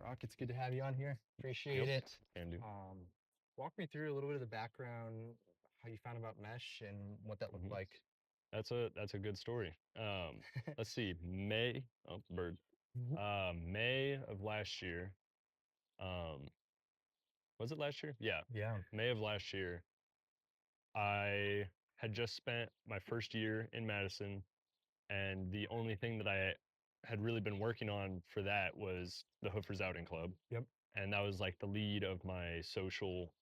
Rock, it's good to have you on here. Appreciate Yep, it. can do. Walk me through a little bit of the background, how you found about mesh and what that looked hmm like. That's a good story. Let's see. Bird. Mhm. May of last year. Um, was it last year? Yeah, Yeah. May of last year. I had just spent my first year in Madison, and the only thing that I had really been working on for that was the Hoofers Outing Club, Yep. and that was like the lead of my social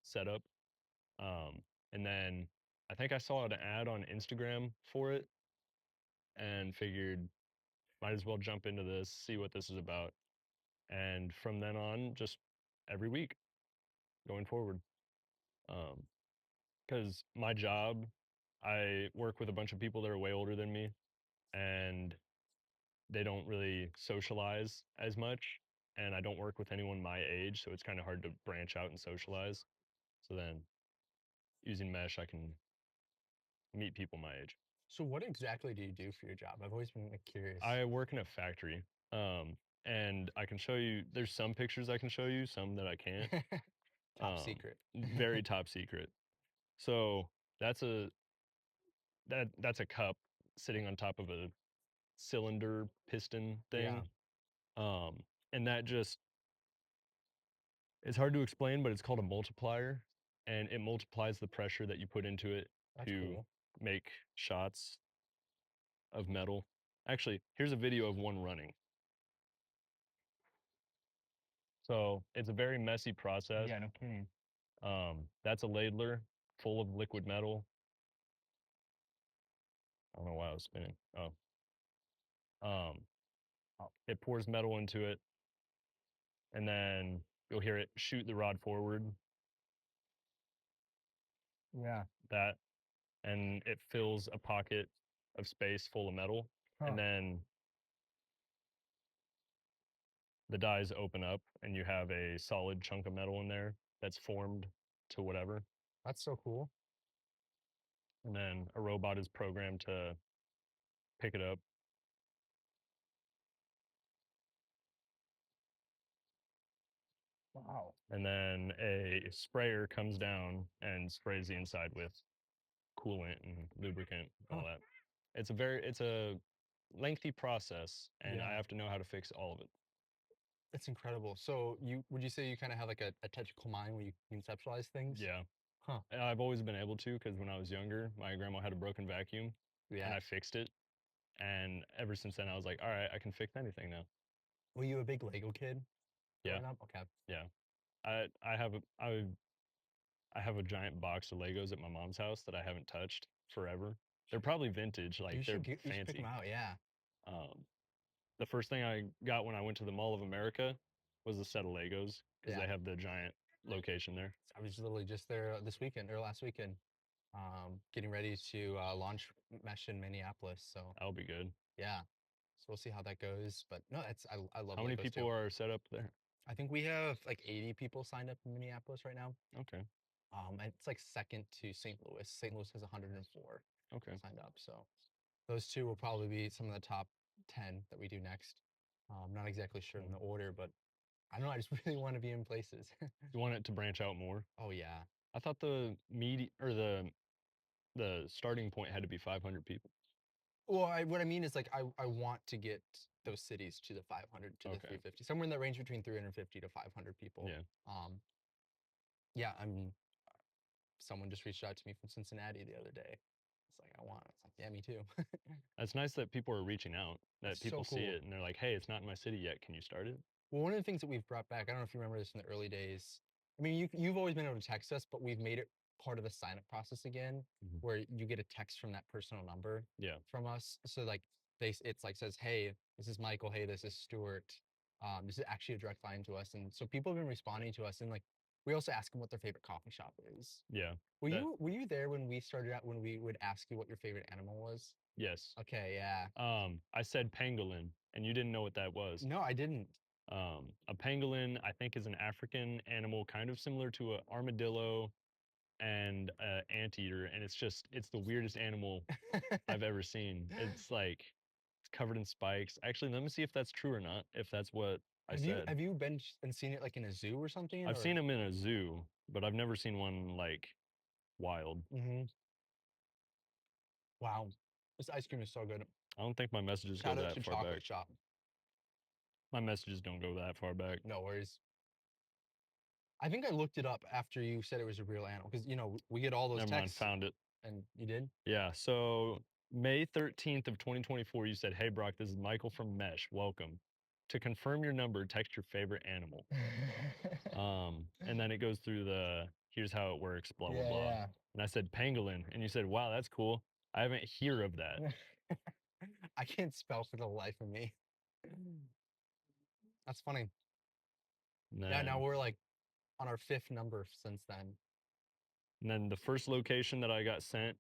setup. And then I think I saw an ad on Instagram for it and figured might as well jump into this, see what this is about. And from then on, just every week going forward. Because my job, I work with a bunch of people that are way older than me and they don't really socialize as much. And I don't work with anyone my age. So it's kind of hard to branch out and socialize. So then using Mesh, I can meet people my age. So what exactly do you do for your job? I've always been curious. I work in a factory. And I can show you, there's some pictures I can show you, some that I can't. Top secret. Very top secret. So that's a that's a cup sitting on top of a cylinder piston Yeah, thing. Um, and that just it's hard to explain, but it's called a multiplier, and it multiplies the pressure that you put into it that's to cool. make shots of metal. Actually, here's a video of one running. So it's a very messy process. Yeah, no kidding. That's a ladler full of liquid metal. I don't know why I was spinning. Um, it pours metal into it, and then you'll hear it shoot the rod forward. Yeah. That, and it fills a pocket of space full of metal, Huh. and then the dies open up, and you have a solid chunk of metal in there that's formed to whatever, That's so cool. and then a robot is programmed to pick it up. Wow. And then a sprayer comes down and sprays the inside with coolant and lubricant and Huh. all that. It's a lengthy process, and I Yeah. have to know how to fix all of it. That's incredible. So you would you say you kind of have like a technical mind where you conceptualize things? Yeah, Huh. and I've always been able to because when I was younger, my grandma had a broken vacuum, and Yeah. I fixed it. And ever since then, I was like, all right, I can fix anything now. Were you a big Lego kid Yeah, growing up? Okay. yeah. I have a giant box of Legos at my mom's house that I haven't touched forever. They're probably vintage, like they're You should pick them fancy. out. Yeah. Um, the first thing I got when I went to the Mall of America was a set of Legos because Yeah. they have the giant location there. I was literally just there this weekend or last weekend, getting ready to launch Mesh in Minneapolis. So That'll be good. yeah. So we'll see how that goes. But no, I love How many Legos too. people are set up there? I think we have like 80 people signed up in Minneapolis right now. Okay, And it's like second to St. Louis. St. Louis has 104 okay. signed up. So those two will probably be some of the top 10 that we do next. Not exactly sure in Hmm. the order, but I don't know. I just really want to be in places. You want it to branch out more? Oh yeah. I thought the the starting point had to be 500 people. Well, what I mean is like I want to get those cities to the 500 to the Okay, 350, somewhere in that range between 350 to 500 people. yeah. Um, yeah, I mean, someone just reached out to me from Cincinnati the other day. It's like I want. It's like yeah, me too. It's nice that people are reaching out, that It's so people see cool. it and they're like, hey, it's not in my city yet. Can you start it? Well, one of the things that we've brought back, I don't know if you remember this in the early days. I mean, you've always been able to text us, but we've made it part of the sign up process again, Mhm. where you get a text from that personal number Yeah. from us. So like it's like says, hey, this is Michael. Hey, this is Stuart. This is actually a direct line to us, and so people have been responding to us, and like we also ask them what their favorite coffee shop is. Yeah. Were That, you there when we started out when we would ask you what your favorite animal was? yes. Okay, yeah. I said pangolin and you didn't know what that was. No, I didn't. A pangolin, I think, is an African animal kind of similar to an armadillo and an anteater. And it's the weirdest animal I've ever seen. It's like, it's covered in spikes. Actually, let me see if that's true or not, if that's what I said. Have you been and seen it like in a zoo or something? I've seen them in a zoo, but I've never seen one like wild. Mm-hmm. Wow, this ice cream is so good. I don't think my messages go Shout out that to far Chocolate back. Shop. My messages don't go that far back. No worries. I think I looked it up after you said it was a real animal because we get all those Never mind, texts, found it. and you did. Yeah, so May 13th of 2024, you said, "Hey Brock, this is Michael from Mesh. Welcome. To confirm your number, text your favorite animal." And then it goes through the here's how it works, blah blah blah. Yeah, And I said pangolin, and you said, "Wow, that's cool. I haven't hear of that." yeah. I can't spell for the life of me. That's funny. And Yeah, now then, we're like on our fifth number since then. and then the first location that I got sent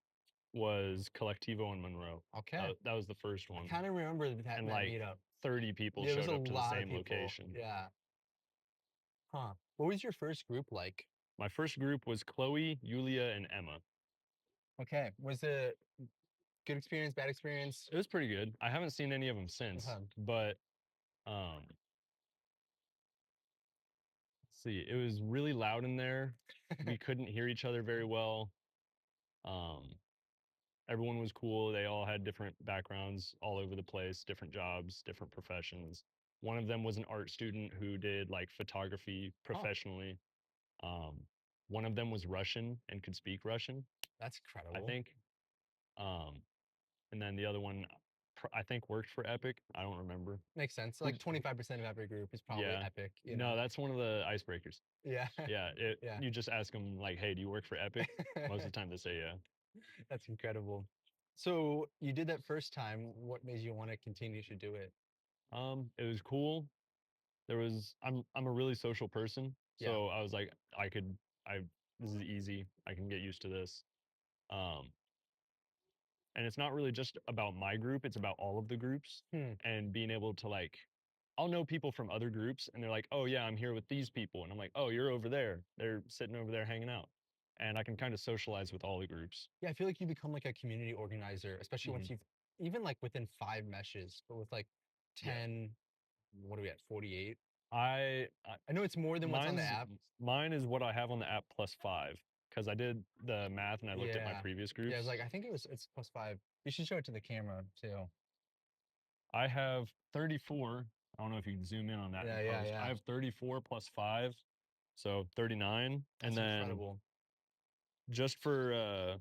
was Collectivo in Monroe. Okay. That was the first I one, kind of remember that and that like meetup. 30 people There was showed a up to the lot of same people. location. Yeah. Huh. What was your first group like? My first group was Chloe, Yulia, and Emma. Okay. Was it good experience, bad experience? It was pretty good. I haven't seen any of them since, Okay. but um, let's see, it was really loud in there. We couldn't hear each other very well. Um, Everyone was cool. They all had different backgrounds all over the place, different jobs, different professions. One of them was an art student who did like photography Oh, professionally. Um, One of them was Russian and could speak Russian, that's I incredible. think. Um, and then the other one, I think, worked for Epic. I don't remember. Makes sense. Who, Like 25% of every group is probably yeah. Epic, No, that's one of the icebreakers. Yeah. Yeah. Yeah. You just ask them like, "Hey, do you work for Epic?" Most of the time they say yeah. That's incredible. So you did that first time. What made you want to continue to do it? It was cool. I'm a really social person, Yeah. so I was like, I this is easy. I can get used to this. Um, and it's not really just about my group, it's about all of the groups Hmm. and being able to like I'll know people from other groups and they're like, "Oh yeah, I'm here with these people." And I'm like, "Oh, you're over there. They're sitting over there hanging out." And I can kind of socialize with all the groups. Yeah, I feel like you become like a community organizer, especially Hmm. once you've even like within 5 meshes, but with like Yeah. 10, what are we at, 48? I I know it's more than what's on the mine's app. mine is what I have on the app plus 5 because I did the math and I looked at my Yeah. previous Yeah, groups. it's like I think it's +5. You should show it to the camera too. I have 34. I don't know if you can zoom in on that Yeah, in yeah, post. I yeah. have 34 plus 5, so 39. And That's then incredible. just for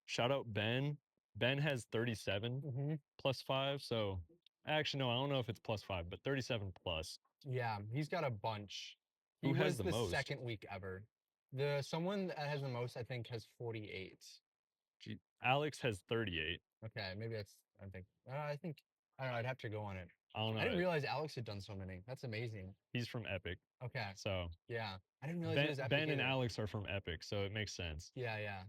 shout out Ben. Ben has 37 Hmm. plus 5. So actually no, I don't know if it's plus 5, but 37 plus. Yeah, he's got a bunch. He Who has was the the most? second week ever. The someone that has the most, I think, has 48. Alex has 38. Okay, maybe that's I think I don't know, I'd have to go on it. I don't I didn't know. realize Alex had done so many. That's amazing. He's from Epic. Okay. So Yeah. I didn't realize he was Epic Ben and either. Alex are from Epic, so it makes sense. Yeah, yeah.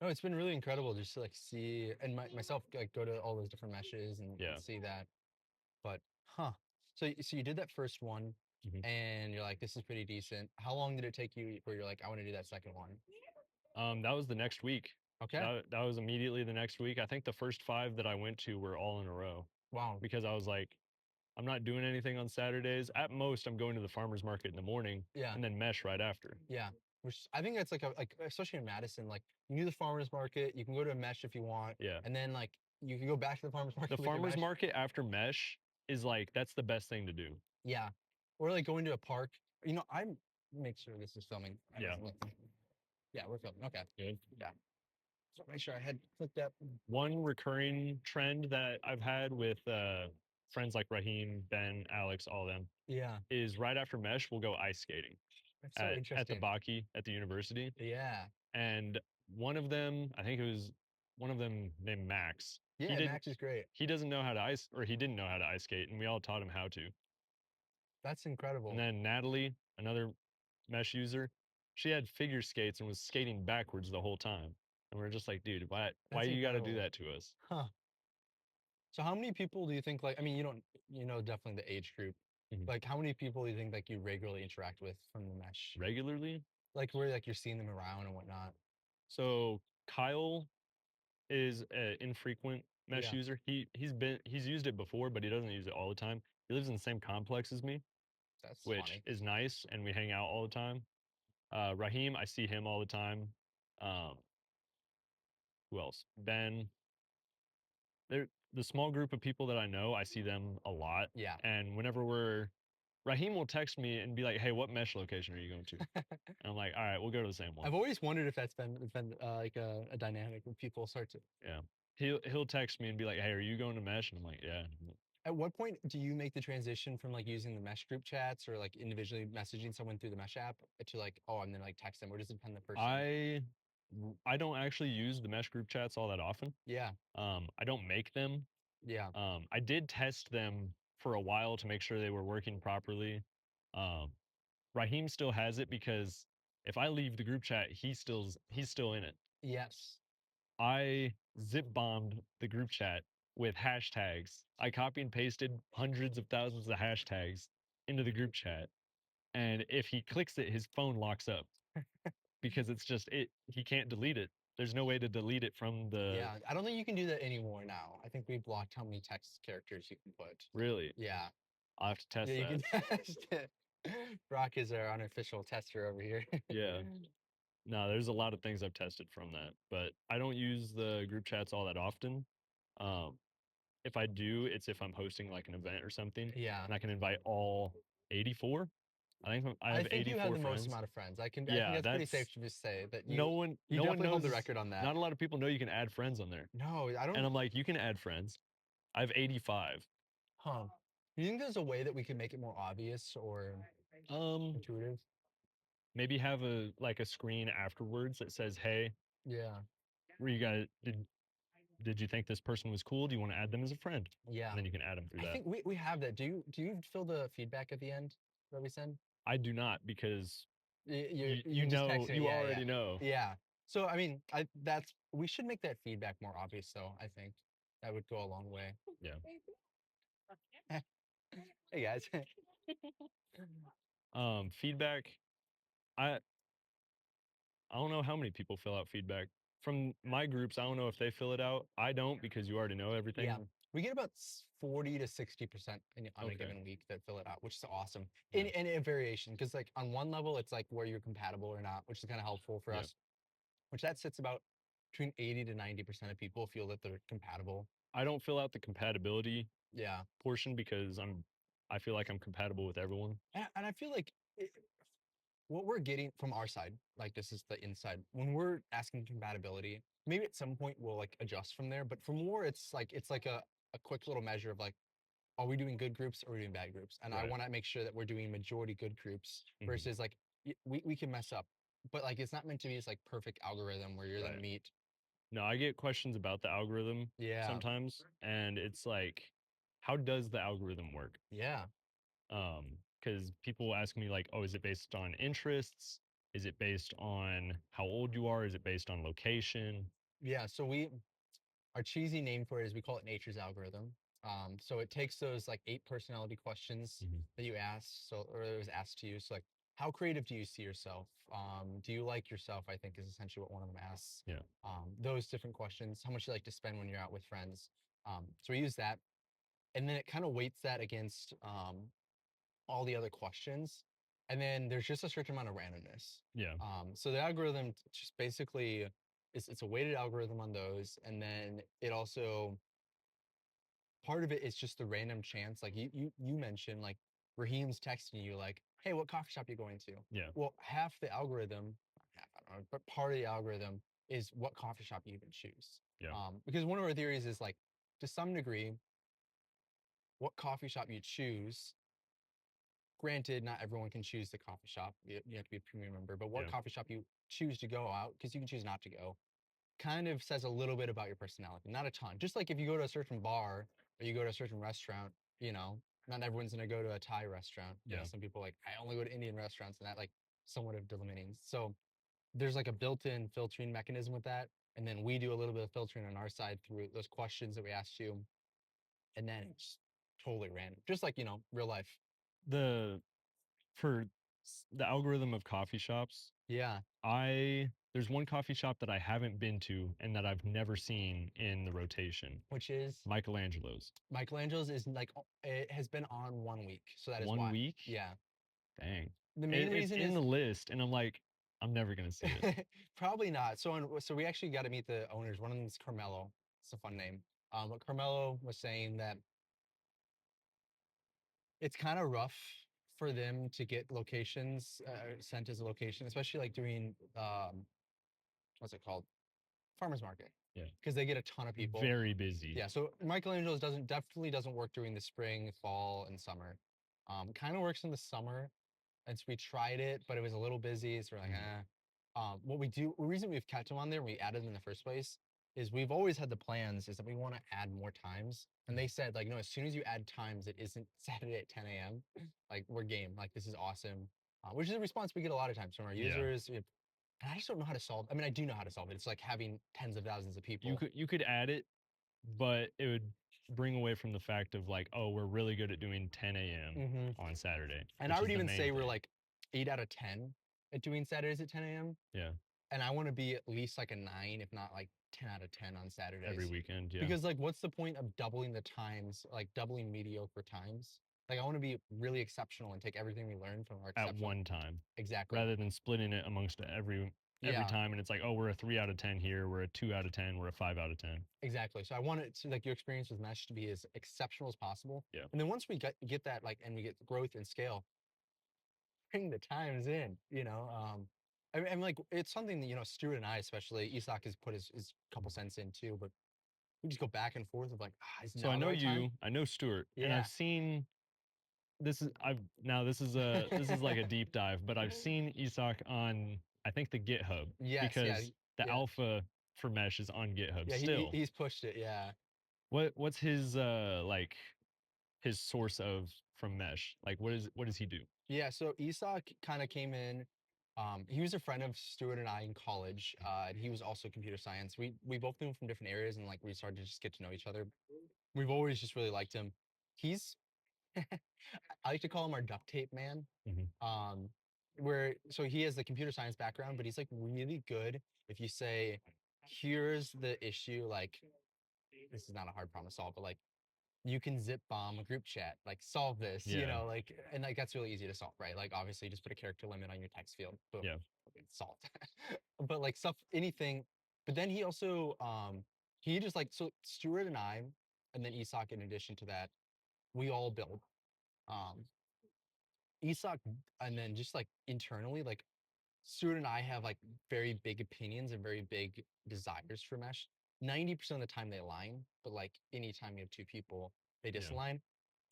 No, it's been really incredible just to like see and myself like go to all those different meshes Yeah. and see that. But huh. So you did that first one Mhm. and you're like, this is pretty decent. How long did it take you where you're like, I want to do that second one? That was the next week. Okay. That was immediately the next week. I think the first 5 that I went to were all in a row Wow. because I was like, I'm not doing anything on Saturdays. At most, I'm going to the farmers market in the morning Yeah. and then mesh right after. Yeah. Which I think that's like especially in Madison, like you can do the farmers market, you can go to a mesh if you want, Yeah. and then like you can go back to the farmers market The with your farmers mesh. market after mesh is like that's the best thing to do. Yeah. Or like going to a park. I'm make sure this is filming. Yeah. Yeah, we're filming. Okay. Good. Yeah. So make sure I had clicked up. One recurring trend that I've had with friends like Raheem, Ben, Alex, all of them Yeah. is right after mesh we'll go ice skating That's so at the interesting. Baki at the university. Yeah. And one of them, I think it was one of them named Max. Yeah, Max is great. He doesn't know how to ice, or he didn't know how to ice skate, and we all taught him how to. That's incredible. And then Natalie, another mesh user, she had figure skates and was skating backwards the whole time. And we're just like, dude, why That's you got to do incredible. that to us? Huh. So how many people do you think like I mean you don't definitely the age group. Mhm. Like how many people do you think like you regularly interact with from the mesh? Regularly. Like where like you're seeing them around and whatnot. So Kyle is an infrequent mesh Yeah. user. He's used it before, but he doesn't use it all the time. He lives in the same complex as me, That's which funny. is nice, and we hang out all the time. Raheem, I see him all the time. Um, who else? Ben. They're the small group of people that I know, I see them a lot. Yeah. And whenever Raheem will text me and be like, "Hey, what mesh location are you going to?" And I'm like, "All right, we'll go to the same one." I've always wondered if that's been like a dynamic when people start to. Yeah. He'll text me and be like, "Hey, are you going to mesh?" And I'm like, "Yeah." At what point do you make the transition from like using the mesh group chats or like individually messaging someone through the mesh app to like, oh, I'm gonna like text them, or does it depend on the person? I don't actually use the mesh group chats all that often. Yeah, I don't make them. yeah, I did test them for a while to make sure they were working properly. Um, Raheem still has it because if I leave the group chat, he's still in it. yes, I zip bombed the group chat with hashtags. I copy and pasted hundreds of thousands of hashtags into the group chat. And if he clicks it, his phone locks up because it's just it he can't delete it. There's no way to delete it from the yeah. I don't think you can do that anymore now. I think we blocked how many text characters you can put. really. Yeah, I'll have to yeah, test you that. can test it. Brock is our unofficial tester over here. Yeah. No, there's a lot of things I've tested from that, but I don't use the group chats all that often. Um, if I do, it's if I'm hosting like an event or something, Yeah, and I can invite all 84. I I have think you have 84 the most friends. amount of friends. I think Yeah, that's pretty safe that's to just say that you no one definitely hold the knows. record on that. Not a lot of people know you can add friends on there, No, I and don't. I'm like, you can add friends. I have 85. Huh. Do you think there's a way that we can make it more obvious or Um, intuitive? maybe have a screen afterwards that says, "Hey, Yeah. were you guys did you think this person was cool? Do you want to add them as a friend?" Yeah. And then you can add them through I that. think we have that. Do you fill the feedback at the end that we send? I do not because You're just texting it. you Yeah, yeah. already know. Yeah. So I mean, we should make that feedback more obvious though, I think. That would go a long way. Yeah. Hey guys. Feedback. I I don't know how many people fill out feedback from my groups. I don't know if they fill it out. I don't because you already know Yeah. everything. We get about 40 to 60% on a Okay. given week that fill it out, which is awesome. Yeah. In a variation, because like on one level, it's like where you're compatible or not, which is kind of helpful for Yeah. us. Which that sits about between 80 to 90% of people feel that they're compatible. I don't fill out the compatibility Yeah. portion because I feel like I'm compatible with everyone. And I feel like what we're getting from our side, like this is the inside, when we're asking compatibility, maybe at some point we'll like adjust from there. But for more, it's like a quick little measure of like, are we doing good groups or are we doing bad groups? And I Right. want to make sure that we're doing majority good groups Mhm. versus like we can mess up. But like it's not meant to be this like perfect algorithm where you're gonna Right. meet. No, I get questions about the algorithm Yeah. sometimes, and it's like, how does the algorithm work? Yeah. Because people ask me like, oh, is it based on interests? Is it based on how old you are? Is it based on location? Yeah. So our cheesy name for it is we call it nature's algorithm. So it takes those like 8 personality questions Mhm. that you asked, so or it was asked to you. So like, how creative do you see yourself? Do you like yourself? I think is essentially what one of them asks. Yeah. Those different questions. How much you like to spend when you're out with friends? So we use that, and then it kind of weights that against all the other questions, and then there's just a certain amount of randomness. Yeah. So the algorithm just basically it's a weighted algorithm on those, and then it also part of it is just the random chance. Like you mentioned, like Raheem's texting you like, "Hey, what coffee shop you going to?" Yeah. Well, half the algorithm, not half, I don't know, but part of the algorithm is what coffee shop you even choose. Yeah. Because one of our theories is like, to some degree, what coffee shop you choose. Granted, not everyone can choose the coffee shop. You have to be a premium member, but what Yeah. coffee shop you choose to go out, because you can choose not to go, kind of says a little bit about your personality. Not a ton. Just like if you go to a certain bar or you go to a certain restaurant, not everyone's gonna go to a Thai restaurant. Yeah. Some people like I only go to Indian restaurants, and that like somewhat of delimitating. So there's like a built-in filtering mechanism with that, and then we do a little bit of filtering on our side through those questions that we asked you, and then it's totally random, just like real life. The for the algorithm of coffee shops, Yeah, There's one coffee shop that I haven't been to and that I've never seen in the rotation. which is Michelangelo's. Michelangelo's is like it has been on 1 week, so that is One why. week? Yeah, Dang. the main It's reason in is the list, and I'm like, I'm never gonna see it. probably not. So we actually got to meet the owners. One of them is Carmelo. It's a fun name. But Carmelo was saying that it's kind of rough for them to get locations sent as a location, especially like doing what's it called, farmers market, Yeah. because they get a ton of people. Very busy. Yeah, so Michelangelo's definitely doesn't work during the spring, fall, and summer. Kind of works in the summer, and so we tried it, but it was a little busy. So we're like, Mhm. What we do, the reason we've kept them on there, we added them in the first place, is we've always had the plans is that we want to add more times. And they said, like, no, as soon as you add times, it isn't Saturday at 10 a.m. Like, we're game. Like, this is awesome. Which is a response we get a lot of times from our Yeah. users. And I just don't know how to solve. I mean, I do know how to solve it. It's like having tens of thousands of people. You could add it, but it would bring away from the fact of like, oh, we're really good at doing 10 a.m. Hmm. on Saturday, And I which would is the even main say we're thing. like 8 out of 10 at doing Saturdays at 10 a.m. Yeah. And I want to be at least like a 9, if not like 10 out of 10 on Every Saturdays. weekend. Yeah. Because like, what's the point of doubling the times, like doubling mediocre times? Like, I want to be really exceptional and take everything we learn from our At exceptional. one time, Exactly. rather than splitting it amongst every Yeah, time, and it's like, oh, we're a 3 out of 10 here, we're a 2 out of 10, we're a 5 out of 10. exactly. So I want it to, like, your experience with Mesh to be as exceptional as possible. Yeah. And then once we get that, like, and we get growth and scale, bring the times in, and like, it's something that, Stuart and I, especially, Isak has put his couple cents in too, but we just go back and forth of like, is So I now the know right time? you, I know Stuart, and Yeah. I've seen this is like a deep dive, but I've seen Isak on, I think, the GitHub, Yes, yeah, because the yeah, alpha for Mesh is on GitHub yeah. still. He's pushed it. Yeah, What's his like his source of from Mesh? Like what does he do? yeah. So Isak kind of came in. He was a friend of Stuart and I in college, and he was also computer science. We both knew him from different areas, and like we started to just get to know each other. We've always just really liked him. He's I like to call him our duct tape man. Mhm. Um, where so he has the computer science background, but he's like really good if you say, here's the issue, like this is not a hard problem to solve, but like you can zip bomb a group chat, like solve this, Yeah. like, and like that's really easy to solve, right? Like obviously just put a character limit on your text field, boom, Yeah. okay, solved. But like stuff, anything. But then he also he just like, so Stuart and I, and then Isak in addition to that, we all build. Um Isak, and then just like internally, like Stuart and I have like very big opinions and very big desires for Mesh. 90% of the time they align, but like anytime you have two people, they Yeah. disalign.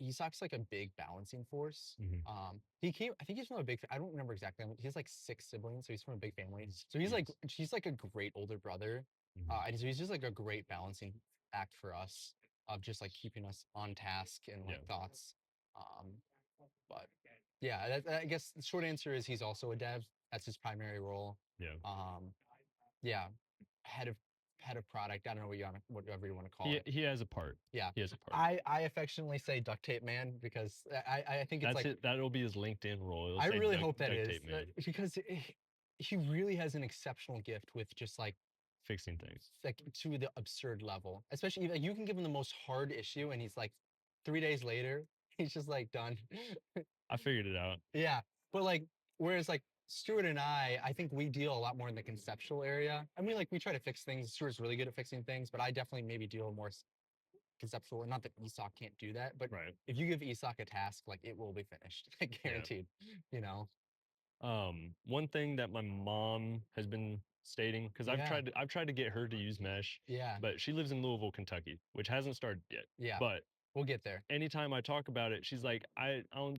Isak's like a big balancing force. Mhm. He came, I think he's from a big, I don't remember exactly. He has like 6 siblings, so he's from a big family. He's So huge. he's like a great older brother. Mhm. And so he's just like a great balancing act for us of just like keeping us on task and Yeah. like thoughts. Um, but yeah, I guess the short answer is he's also a dev. That's his primary role. Yeah. Um, yeah, head of head of product. I don't know whatever you want to call it. He has a part. Yeah, He has a part. I affectionately say duct tape man because I think it's That's like, it. That'll be his LinkedIn role. It'll I say really hope that duct it is tape man, because he really has an exceptional gift with just fixing things. like to the absurd level. Especially like you can give him the most hard issue and he's like 3 days later he's just like done. I figured it out. Yeah, but like, whereas like Stuart and I think we deal a lot more in the conceptual area. I mean, like we try to fix things. Stuart's really good at fixing things, but I definitely maybe deal more conceptual. Not that Isak can't do that, but Right. if you give Isak a task, like it will be finished, Yeah. guaranteed. You know? One thing that my mom has been stating, because Yeah, I've tried to get her to use Mesh, yeah, but she lives in Louisville, Kentucky, which hasn't started yet. yeah. But We'll get there. anytime I talk about it, she's like, I'm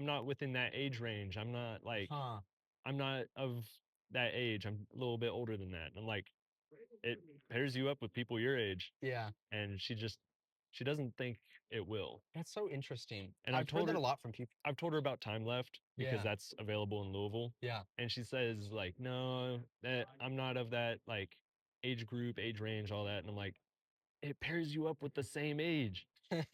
not within that age range. I'm not like Huh? I'm not of that age. I'm a little bit older than that. And I'm like, it pairs you up with people your age, Yeah, and she doesn't think it will. that's so interesting. And I've heard that a lot from people. I've told her about Time Left because Yeah, that's available in Louisville, yeah. and she says like, no, that I'm not of that like age group, age range, all that. And I'm like, it pairs you up with the same age. And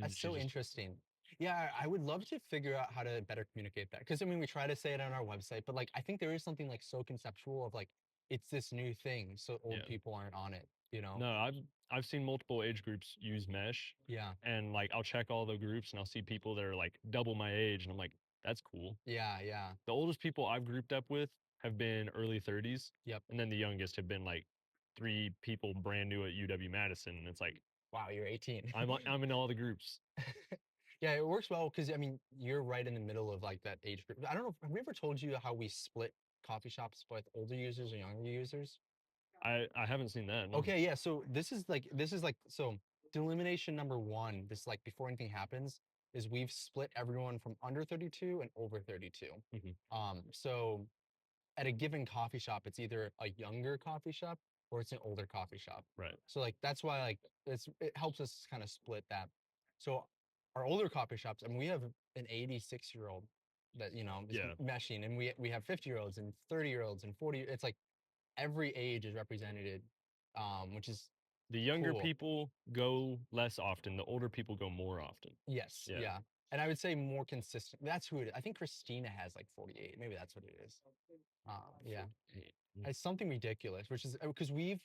That's she so just interesting. Yeah, I would love to figure out how to better communicate that. Because I mean, we try to say it on our website, but like I think there is something like so conceptual of like it's this new thing, so old Yeah. people aren't on it, you know? No, I've seen multiple age groups use Mesh, Yeah. and like I'll check all the groups and I'll see people that are like double my age, and I'm like, that's cool. Yeah, yeah. The oldest people I've grouped up with have been early 30s, Yep. and then the youngest have been like three people brand new at UW Madison, and it's like Wow, you're 18. I'm in all the groups. Yeah, it works well because I mean, you're right in the middle of like that age group. I don't know, have we ever told you how we split coffee shops with older users and younger users? I haven't seen that. No. Okay, yeah. So this is like so delimitation number one, this like before anything happens, is we've split everyone from under 32 and over 32. Mhm. So at a given coffee shop, it's either a younger coffee shop or it's an older coffee shop. Right. So like that's why like it helps us kind of split that. So our older coffee shops, I mean, we have an 86-year-old that is Yeah. meshing, and we have 50-year-olds and 30-year-olds and 40. It's like every age is represented, which is The younger cool. people go less often. The older people go more often. Yes, Yeah. yeah. And I would say more consistent. That's who it is. I think Christina has like 48. Maybe that's what it is. Yeah. It's something ridiculous, which is because we've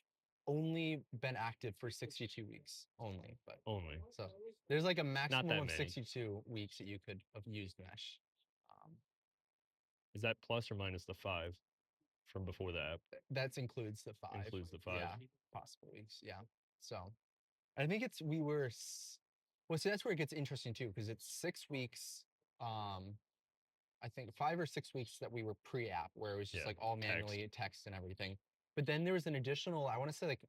only been active for 62 weeks only, but Only. so there's like a maximum that of many. 62 weeks that you could have used Mesh. Um, Is that plus or minus the 5 from before the app? that includes the 5. Includes the 5. Yeah, possible weeks. Yeah. So I think well, see, that's where it gets interesting too, because it's 6 weeks. I think 5 or 6 weeks that we were pre-app, where it was just Yeah, like all text. manually text and everything. But then there was an additional, I want to say like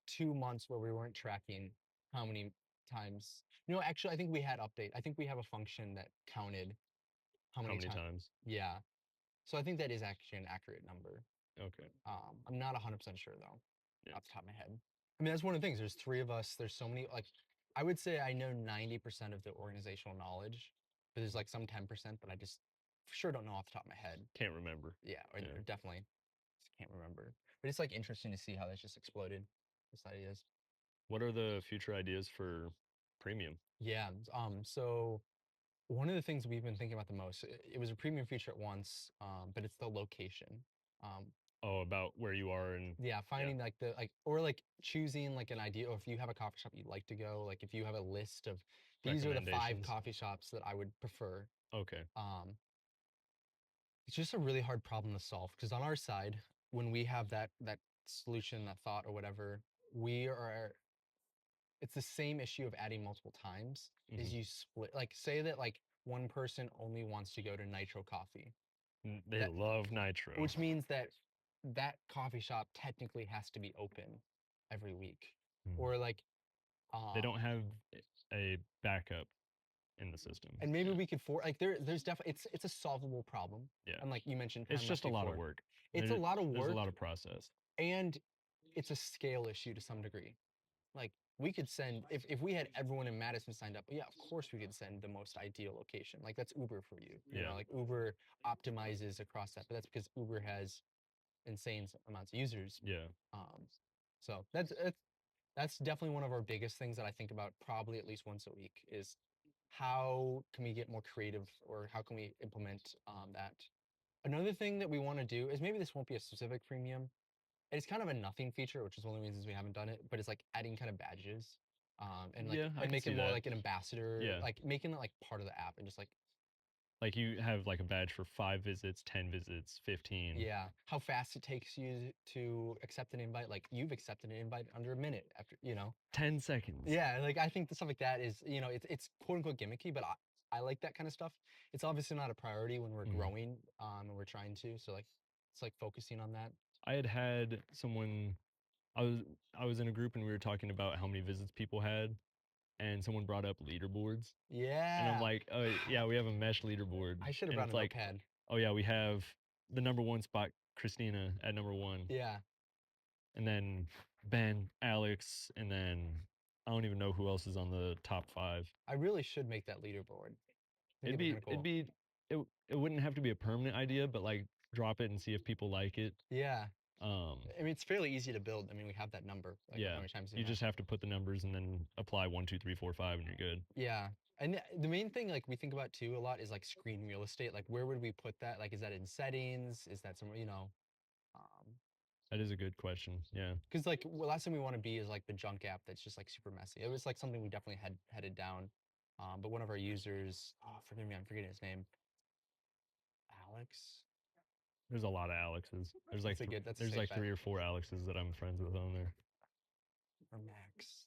2 months where we weren't tracking how many times. No, actually, I think we had update. I think we have a function that counted how How many many times. times? Yeah. So I think that is actually an accurate number. Okay. I'm not 100% sure though, Yeah. off the top of my head. I mean, that's one of the things. There's three of us. There's so many. Like, I would say I know 90% of the organizational knowledge, but there's like some 10%, but I just for sure don't know off the top of my head. Can't remember. Yeah, or Yeah. definitely just can't remember. But it's like interesting to see how that's just exploded. This ideas. What are the future ideas for premium? Yeah. So one of the things we've been thinking about the most, it was a premium feature at once, but it's the location. Um, Oh, about where you are and yeah, finding like the like or like choosing like an idea, or if you have a coffee shop you'd like to go, like if you have a list of these are the 5 recommendations. coffee shops that I would prefer. Okay. It's just a really hard problem to solve because on our side, when we have that solution, that thought or whatever, we are it's the same issue of adding multiple times is Mhm. you split like say that like one person only wants to go to Nitro Coffee, They that love Nitro. which means that that coffee shop technically has to be open every week. Mm. Or like They don't have a backup in the system. and maybe we could like there's definitely it's a solvable problem. Yeah. And like you mentioned, It's time just a left lot of before. work. It's a lot of There's a work lot of process. and it's a scale issue to some degree. Like we could send if we had everyone in Madison signed up, yeah, of course we could send the most ideal location. Like that's Uber for you. You Yeah. know, like Uber optimizes across that, but that's because Uber has insane amounts of users. Yeah. So that's definitely one of our biggest things that I think about probably at least once a week is how can we get more creative or how can we implement that. Another thing that we want to do is maybe this won't be a specific premium. It's kind of a nothing feature, which is one of the reasons we haven't done it, but it's like adding kind of badges and like Yeah, I and can make see it more that. like an ambassador, Yeah. like making it like part of the app and just Like you have like a badge for 5 visits, 10 visits, 15. yeah, how fast it takes you to accept an invite. Like you've accepted an invite under a minute after, 10 seconds. Yeah, like I think stuff like that is, it's quote unquote gimmicky, but I like that kind of stuff. It's obviously not a priority when we're Mhm. growing, and we're trying to. So like, it's like focusing on that. I had someone I was in a group and we were talking about how many visits people had, and someone brought up leaderboards. And I'm Yeah, like, oh yeah, we have a Mesh leaderboard. I should have And brought it's a like, notepad. oh yeah, we have the number 1 spot, Christina at number 1. Yeah, And then Ben, Alex, and then I don't even know who else is on the top 5. I really should make that leaderboard. I think It'd it'd be cool. it wouldn't have to be a permanent idea, but like drop it and see if people like it. Yeah, I mean, it's fairly easy to build. I mean, we have that number. Like Yeah, how many times you just have to put the numbers and then apply 1, 2, 3, 4, 5, and you're good. Yeah. And the main thing like we think about too a lot is like screen real estate. Like where would we put that? Like is that in settings? Is that somewhere, um That is a good question. Yeah. because like last thing we want to be is like the junk app that's just like super messy. It was like something we definitely had headed down. But one of our users, oh, forgive me, I'm forgetting his name. Alex. There's a lot of Alexes. There's like That's a there's safe like bet. 3 or 4 Alexes that I'm friends with on there. Or Max.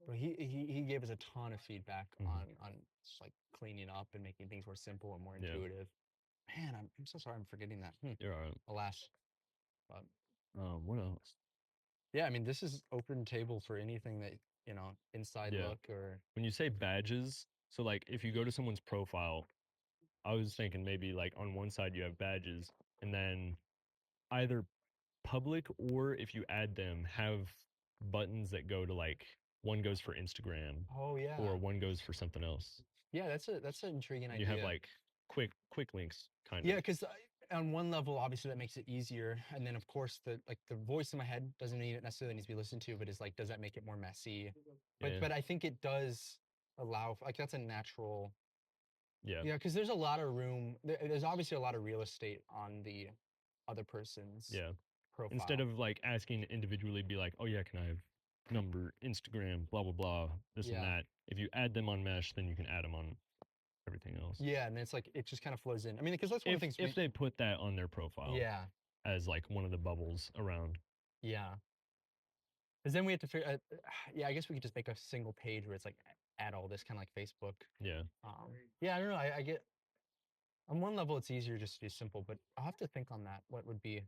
But he gave us a ton of feedback Mhm. on just like cleaning up and making things more simple and more Yeah. intuitive. Man, I'm so sorry I'm forgetting that. You're all right. Alas. But What else? yeah, I mean this is open table for anything that, inside Yeah. look or When you say badges, so like if you go to someone's profile, I was thinking maybe like on one side you have badges, and then either public or if you add them, have buttons that go to like one goes for Instagram oh yeah. or one goes for something else. Yeah, that's an intriguing And you idea. have like quick links kind Yeah, of. because on one level, obviously that makes it easier, and then of course the voice in my head doesn't need it necessarily needs to be listened to, but it's like, does that make it more messy? But Yeah. but I think it does allow like that's a natural. Yeah. Yeah, because there's a lot of room. There's obviously a lot of real estate on the other person's Yeah. profile. Instead of like asking individually, be like, oh yeah, can I have number, Instagram, blah blah blah, this and Yeah. that. If you add them on Mesh, then you can add them on everything else. Yeah, and it's like it just kind of flows in. I mean, because that's one of the things. If they put that on their profile Yeah, as like one of the bubbles around. yeah. Because then we have to figure. Yeah, I guess we could just make a single page where it's like add all this kind of like Facebook. Yeah. Yeah, I don't know. I get on one level it's easier just to do simple, but I'll have to think on that. What would be?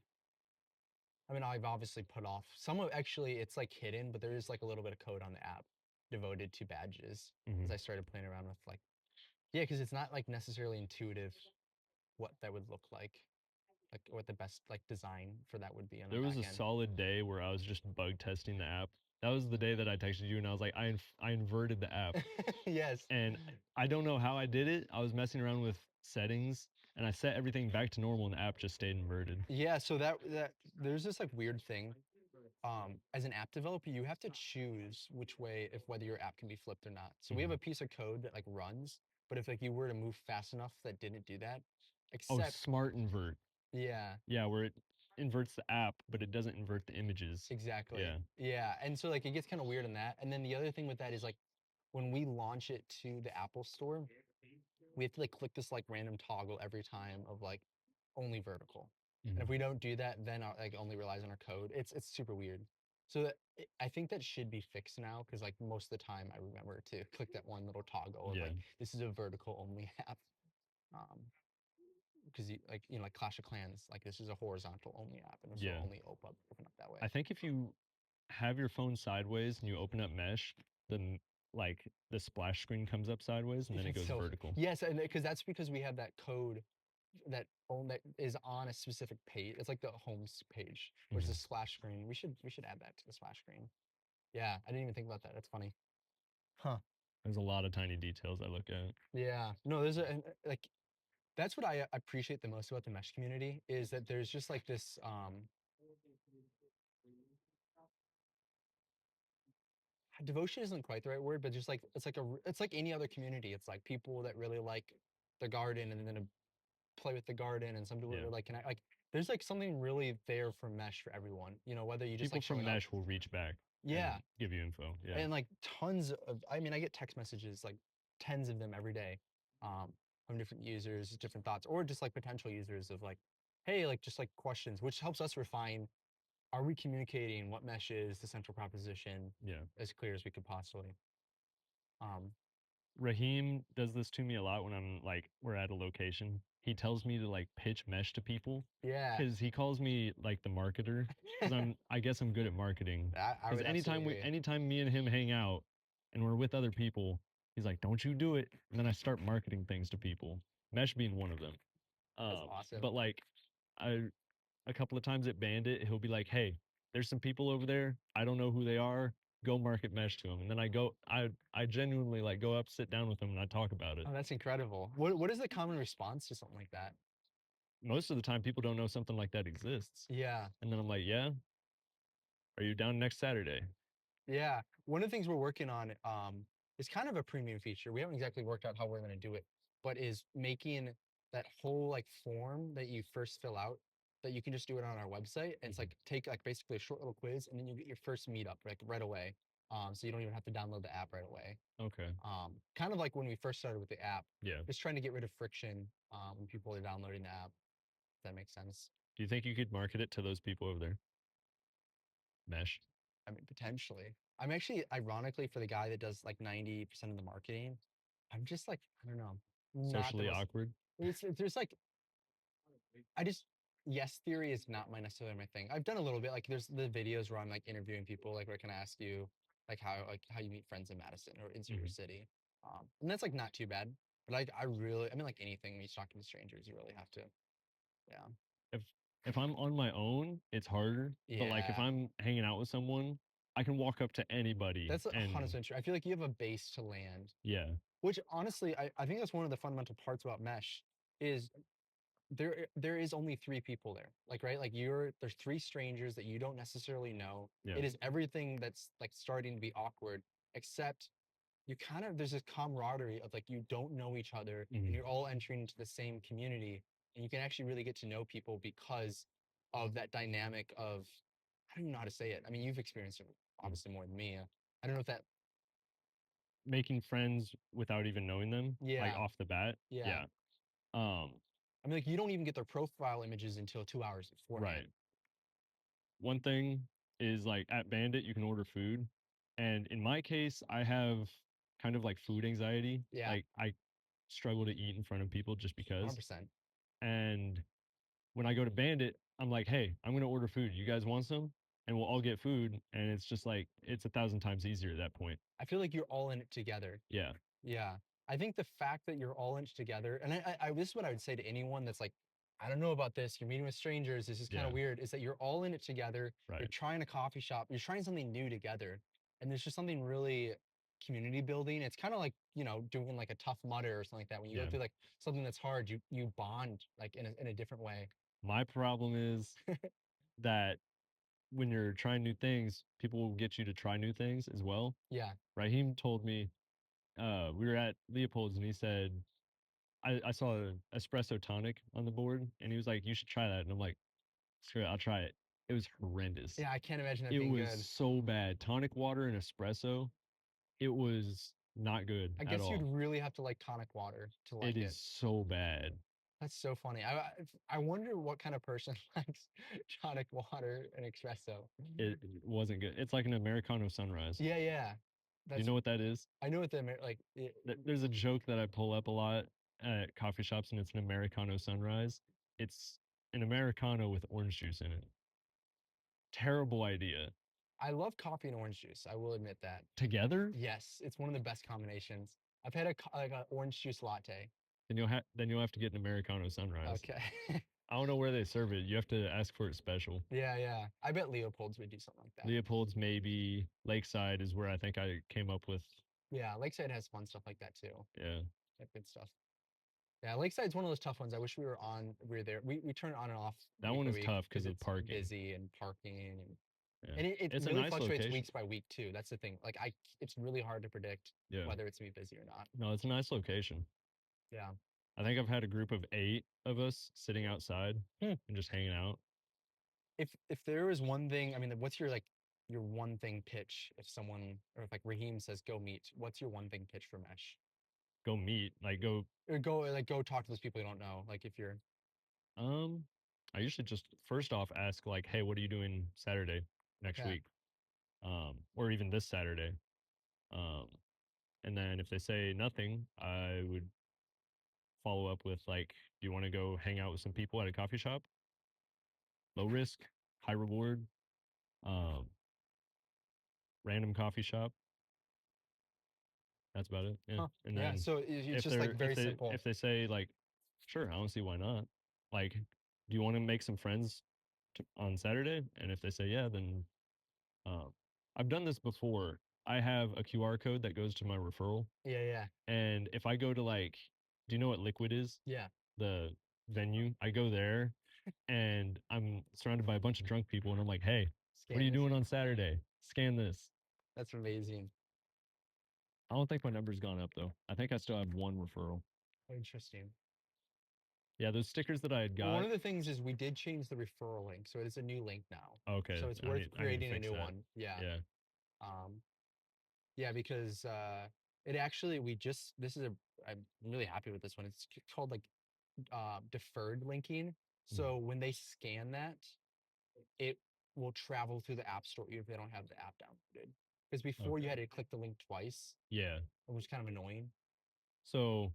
I mean, I've obviously put off some of actually it's like hidden, but there is like a little bit of code on the app devoted to badges Mhm. as I started playing around with like yeah, because it's not like necessarily intuitive what that would look like what the best like design for that would be on the There was back a end. solid day where I was just bug testing the app. That was the day that I texted you and I was like, I inverted the app. Yes. And I don't know how I did it. I was messing around with settings and I set everything back to normal and the app just stayed inverted. Yeah, so that there's this like weird thing. As an app developer, you have to choose which way if whether your app can be flipped or not. So we have Mhm. a piece of code that like runs, but if like you were to move fast enough that didn't do that, Oh, except smart invert. yeah, Yeah, where it inverts the app, but it doesn't invert the images. exactly. Yeah. Yeah, and so like it gets kind of weird in that. And then the other thing with that is like when we launch it to the Apple Store, we have to like click this like random toggle every time of like only vertical. And if Mhm. we don't do that, then our, like only relies on our code. It's super weird. So I think that should be fixed now because like most of the time I remember to click that one little toggle of Yeah. like this is a vertical only app. Um, because like like Clash of Clans, like this is a horizontal only app and this Yeah. will only open up that way. I think if you have your phone sideways and you open up Mesh, then like the splash screen comes up sideways and then it It's goes so vertical. yes, and because that's because we have that code that is on a specific page. It's like the home page, which is a Mhm. splash screen. We should add that to the splash screen. Yeah, I didn't even think about that. That's funny. Huh. There's a lot of tiny details I look at. Yeah. No, like that's what I appreciate the most about the mesh community is that there's just like this devotion isn't quite the right word, but just like it's like any other community. It's like people that really like the garden and then play with the garden, and some people Yeah. that are like connect. Like there's like something really there for mesh for everyone. Whether you just People like from showing up. Mesh will reach back Yeah, and give you info. Yeah. and like tons of I mean I get text messages like tens of them every day from different users, different thoughts, or just like potential users of like hey, like just like questions, which helps us refine, are we communicating what mesh is, the central proposition, Yeah. as clear as we could possibly. um Raheem does this to me a lot when I'm like we're at a location. He tells me to like pitch Mesh to people yeah. because he calls me like the marketer because I guess I'm good at marketing. I Because would absolutely agree. anytime me and him hang out and we're with other people, he's like, "Don't you do it?" And then I start marketing things to people. Mesh being one of them. That's awesome. But like, I a couple of times at Bandit, he'll be like, "Hey, there's some people over there. I don't know who they are. Go market Mesh to them." And then I genuinely like go up, sit down with them, and I talk about it. Oh, that's incredible. What is the common response to something like that? most of the time people don't know something like that exists. Yeah. And then I'm like, yeah, are you down next Saturday? Yeah. One of the things we're working on is kind of a premium feature. We haven't exactly worked out how we're going to do it, but is making that whole like form that you first fill out that you can just do it on our website. And it's Mhm. like take like basically a short little quiz and then you get your first meetup like right away. So you don't even have to download the app right away. Okay. Kind of like when we first started with the app, Yeah. just trying to get rid of friction when people are downloading the app. If that makes sense. Do you think you could market it to those people over there? Mesh, I mean, potentially. I'm actually, ironically, for the guy that does like 90% of the marketing, I'm just like, I don't know, not the socially most. awkward. There's like, I just, yes, theory is not my necessarily my thing. I've done a little bit. Like, there's the videos where I'm like interviewing people, like, where can I ask you, like how you meet friends in Madison or insert your Mhm. city, and that's like not too bad. But like, I really, I mean, like anything when you're talking to strangers, you really have to, yeah, If if I'm on my own, it's harder. But like if yeah. I'm hanging out with someone, I can walk up to anybody That's a hundred and percent true. I feel like you have a base to land. yeah, Which honestly, I think that's one of the fundamental parts about Mesh is there is only three people there. Like, right? Like there's three strangers that you don't necessarily know. yeah. It is everything that's like starting to be awkward, except you kind of there's this camaraderie of like you don't know each other and Mhm. you're all entering into the same community and you can actually really get to know people because of that dynamic of I don't even know how to say it. I mean, you've experienced it Mhm. obviously more than me. I don't know if that Making friends without even knowing them, like yeah, off the bat. yeah. Yeah. Um, I mean, like, you don't even get their profile images until 2 hours right. beforehand. One thing is like at Bandit, you can order food. And in my case, I have kind of like food anxiety. Yeah, Like I struggle to eat in front of people just because. 100%. And when I go to Bandit, I'm like, hey, I'm going to order food. You guys want some? And we'll all get food. And it's just like, it's 1,000 times easier at that point. I feel like you're all in it together. Yeah. Yeah. I think the fact that you're all in it together, and this is what I would say to anyone that's like, I don't know about this. You're meeting with strangers. This is kind Yeah. of weird. Is that you're all in it together. You're Right. trying a coffee shop. You're trying something new together. And there's just something really community building. It's kind of like, doing like a tough mudder or something like that. When you go Yeah. through like something that's hard, you bond like in a different way. My problem is that when you're trying new things, people will get you to try new things as well. Yeah. Raheem told me, we were at Leopold's and he said, I saw an espresso tonic on the board and he was like, you should try that. And I'm like, sure, I'll try it. It was horrendous. Yeah. I can't imagine that It being was good. so bad. Tonic water and espresso, it was not good I at guess you'd all. really have to like tonic water to It like it. is so bad. That's so funny. I wonder what kind of person likes tonic water and espresso. It wasn't good. It's like an Americano sunrise. Yeah, yeah. Do you That's know what that is? I know what the like. There's a joke that I pull up a lot at coffee shops, and it's an Americano sunrise. It's an Americano with orange juice in it. Terrible idea. I love coffee and orange juice. I will admit that. Together, Yes, it's one of the best combinations. I've had like an orange juice latte. then you'll have to get an Americano sunrise. Okay. I don't know where they serve it. You have to ask for it special. Yeah, yeah. I bet Leopold's would do something like that. Leopold's maybe Lakeside is where I think I came up with. Yeah, Lakeside has fun stuff like that too. Yeah, Like good stuff. Yeah, Lakeside's one of those tough ones. I wish we were on. We were there. We turn it on and off that week one by is week tough because because of it's parking. busy and parking Yeah, and it it's a really nice fluctuates location. weeks by week too. That's the thing. Like it's really hard to predict Yeah, whether it's gonna be busy or not. no, it's a nice location. Yeah. I think I've had a group of 8 of us sitting outside Hmm. and just hanging out. If there is one thing, I mean, what's your one thing pitch if someone or if like Raheem says go meet, what's your one thing pitch for Mesh? Go meet, like go. Or go talk to those people you don't know. Like if you're Um, I usually just first off ask like, hey, what are you doing Saturday next okay, week? Or even this Saturday. Um, and then if they say nothing, I would follow up with like, do you want to go hang out with some people at a coffee shop? Low risk, high reward. Um, random coffee shop. That's about it. Yeah. huh? And Yeah. then So it's if just like they're if very they simple. if they say like, sure, I don't see why not. Like, do you want to make some friends on Saturday? And if they say yeah, then um, I've done this before. I have a QR code that goes to my referral, Yeah, yeah, and if I go to like, do you know what Liquid is? yeah. The venue. I go there and I'm surrounded by a bunch of drunk people and I'm like, "Hey, what are Scan you this. doing on Saturday? Scan this." That's amazing. I don't think my number's gone up though. I think I still have one referral. Interesting. Yeah, those stickers that I had Well, one got. of the things is we did change the referral link, so it is a new link now. Okay, So it's I worth need to creating a fix new that. one. Yeah. Yeah. Um, yeah, because it actually we just this is a I'm really happy with this one. It's called like deferred linking. Mm. So when they scan that, it will travel through the app store even if they don't have the app downloaded. Because before you Okay. had to click the link twice, Yeah. which was kind of annoying. So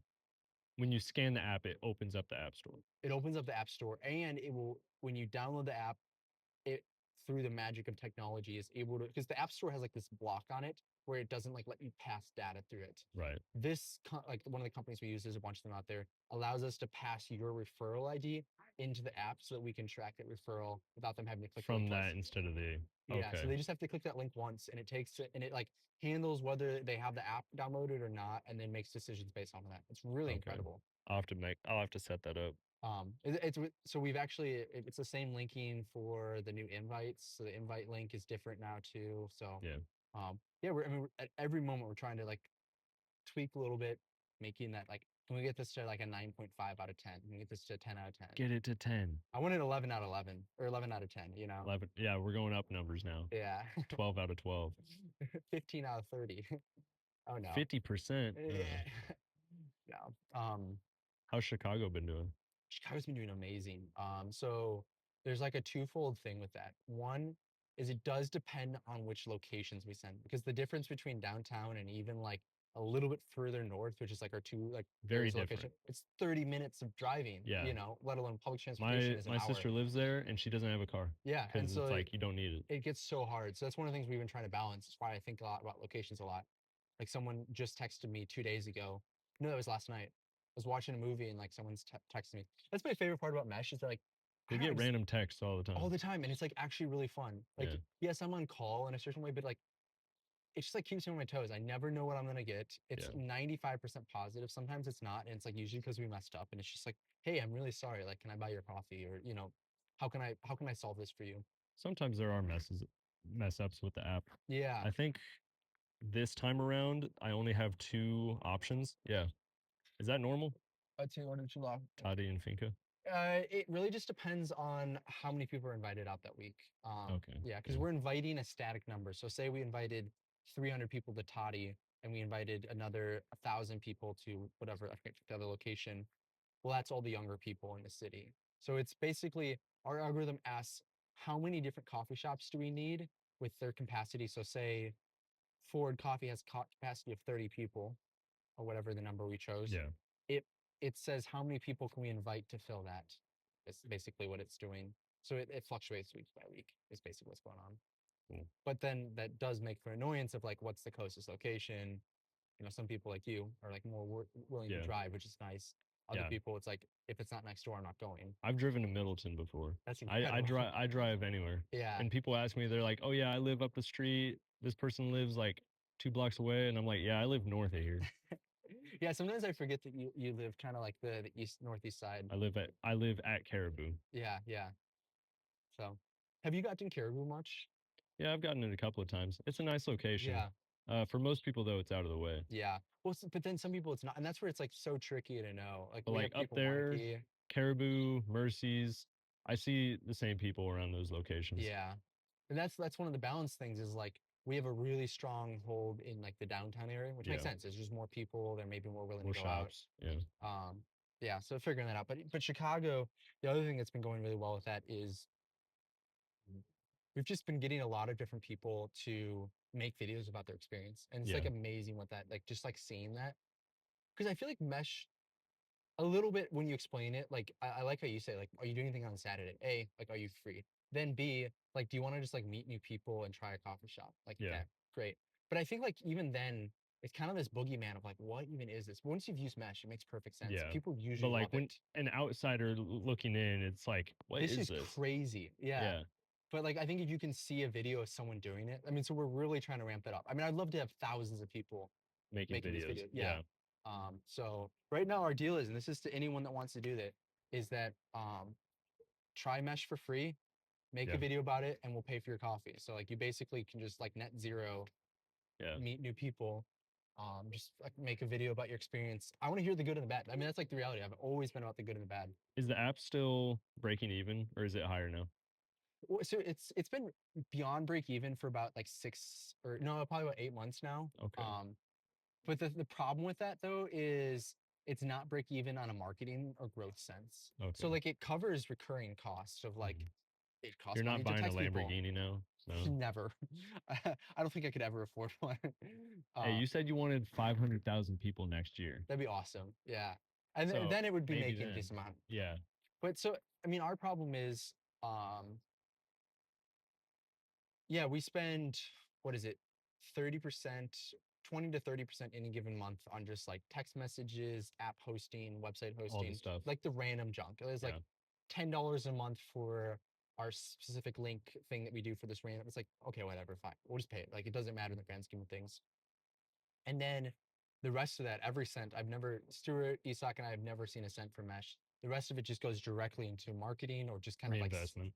when you scan the app, it opens up the app store. It opens up the app store and it will when you download the app, it through the magic of technology is able to because the app store has like this block on it where it doesn't like let you pass data through it. Right. This like one of the companies we use, there's a bunch of them out there, allows us to pass your referral ID into the app so that we can track that referral without them having to click the link From twice. that instead of the Yeah, so okay. they just have to click that link once and it takes it and it like handles whether they have the app downloaded or not and then makes decisions based on that. It's really Okay. incredible. I'll have to set that up. So we've actually it's the same linking for the new invites. So the invite link is different now too. So Yeah. yeah, at every moment we're trying to like tweak a little bit, making that like can we get this to like a 9.5 out of 10? Can we get this to a 10 out of 10? Get it to 10. I want it 11 out of 11 or 11 out of 10, you know? 11. Yeah, we're going up numbers now. Yeah. 12 out of 12. 15 out of 30. Oh no. 50%. Yeah. No. How's Chicago been doing? Chicago's been doing amazing. So there's like a twofold thing with that. One is it does depend on which locations we send because the difference between downtown and even like a little bit further north, which is like our two like Very areas of location, different. it's 30 minutes of driving, Yeah. you know, let alone public transportation is an My hour. sister lives there and she doesn't have a car Yeah, and because so it's like you don't need it. it gets so hard. So that's one of the things we've been trying to balance. That's why I think a lot about locations a lot. Like someone just texted me 2 days ago. No, that was last night. I was watching a movie and like someone's texted me. That's my favorite part about Mesh is they're like, I We don't know, get random texts all the all time. the time, and it's like actually really fun. Like, Yeah. yes, I'm on call in a certain way, but like it just like keeps me on my toes. I never know what I'm gonna get. It's Yeah. 95% positive. Sometimes it's not, and it's like usually because we messed up, and it's just like, hey, I'm really sorry. Like, can I buy your coffee? Or how can I solve this for you? Sometimes there are mess ups with the app. Yeah. I think this time around I only have two options. Yeah. Is that normal? I'd say order too long. Toddy and Finca? It really just depends on how many people are invited out that week. Okay. Yeah, because Yeah. we're inviting a static number. So say we invited 300 people to Toddy and we invited another 1,000 people to whatever, I forget the other location. Well, that's all the younger people in the city. So it's basically our algorithm asks how many different coffee shops do we need with their capacity. So say Ford Coffee has capacity of 30 people or whatever the number we chose. Yeah. It it says how many people can we invite to fill that. It's basically what it's doing. So it fluctuates week by week. Is basically what's going on. Cool. But then that does make for annoyance of like what's the closest location. You know, some people like you are like more willing to Yeah. drive, which is nice. Other Yeah. people, it's like if it's not next door, I'm not going. I've driven to Middleton before. That's I incredible. drive anywhere. Yeah. And people ask me, they're like, "Oh yeah, I live up the street. This person lives like 2 blocks away," and I'm like, "Yeah, I live north of here. Yeah, sometimes I forget that you live kind of like the east northeast side. I live at Caribou." Yeah, yeah. So, have you gotten Caribou much? Yeah, I've gotten it a couple of times. It's a nice location. Yeah, For most people though, it's out of the way. yeah. Well, but then some people it's not, and that's where it's like so tricky to know. Like But we like have up people there, Monarchy. Caribou, Mercies, I see the same people around those locations. Yeah, and that's one of the balance things is like we have a really strong hold in like the downtown area, which makes Yeah. sense. There's just more people. They're maybe more willing More to go out. shops. Yeah. Um, yeah, so figuring that out. But Chicago, the other thing that's been going really well with that is we've just been getting a lot of different people to make videos about their experience, and it's like Yeah. amazing what that like just like seeing that because I feel like Mesh a little bit when you explain it, like I like how you say, like, are you doing anything on Saturday? A, like, are you free? Then B, like, do you want to just like meet new people and try a coffee shop? Like, Yeah. okay, great. But I think like even then, it's kind of this boogeyman of like, what even is this? Once you've used Mesh, it makes perfect sense. Yeah. People But usually like love when it. an outsider looking in, it's like, what This is is this? crazy. Yeah. Yeah. But like, I think if you can see a video of someone doing it, I mean, so we're really trying to ramp that up. I mean, I'd love to have thousands of people Making making these videos. videos. Yeah. Yeah. So right now our deal is, and this is to anyone that wants to do that, is that try Mesh for free, make Yeah. a video about it, and we'll pay for your coffee. So like you basically can just like net zero Yeah. meet new people. Just like make a video about your experience. I want to hear the good and the bad. I mean, that's like the reality. I've always been about the good and the bad. Is the app still breaking even, or is it higher now? So it's been beyond break even for about like 6 or no, probably about 8 months now. Okay. But the problem with that though is it's not break even on a marketing or growth sense. So Okay. like it covers recurring costs of like Mhm. it costs You're money not to buying a text people. Lamborghini now? No. Never. I don't think I could ever afford one. Hey, Uh, you said you wanted 500,000 people next year. that'd be awesome. Yeah. And So then it would be maybe making a then. decent amount. Yeah. But so I mean our problem is yeah, we spend what is it? 30%, 20 to 30% any given month on just like text messages, app hosting, website All the hosting, stuff. like the random junk. It's like Yeah. $10 a month for our specific link thing that we do for this random. It's like, okay, whatever, fine. We'll just pay it. Like it doesn't matter in the grand scheme of things. And then the rest of that, every cent, Stuart, Isak, and I have never seen a cent for Mesh. The rest of it just goes directly into marketing or just kind of like, Reinvestment.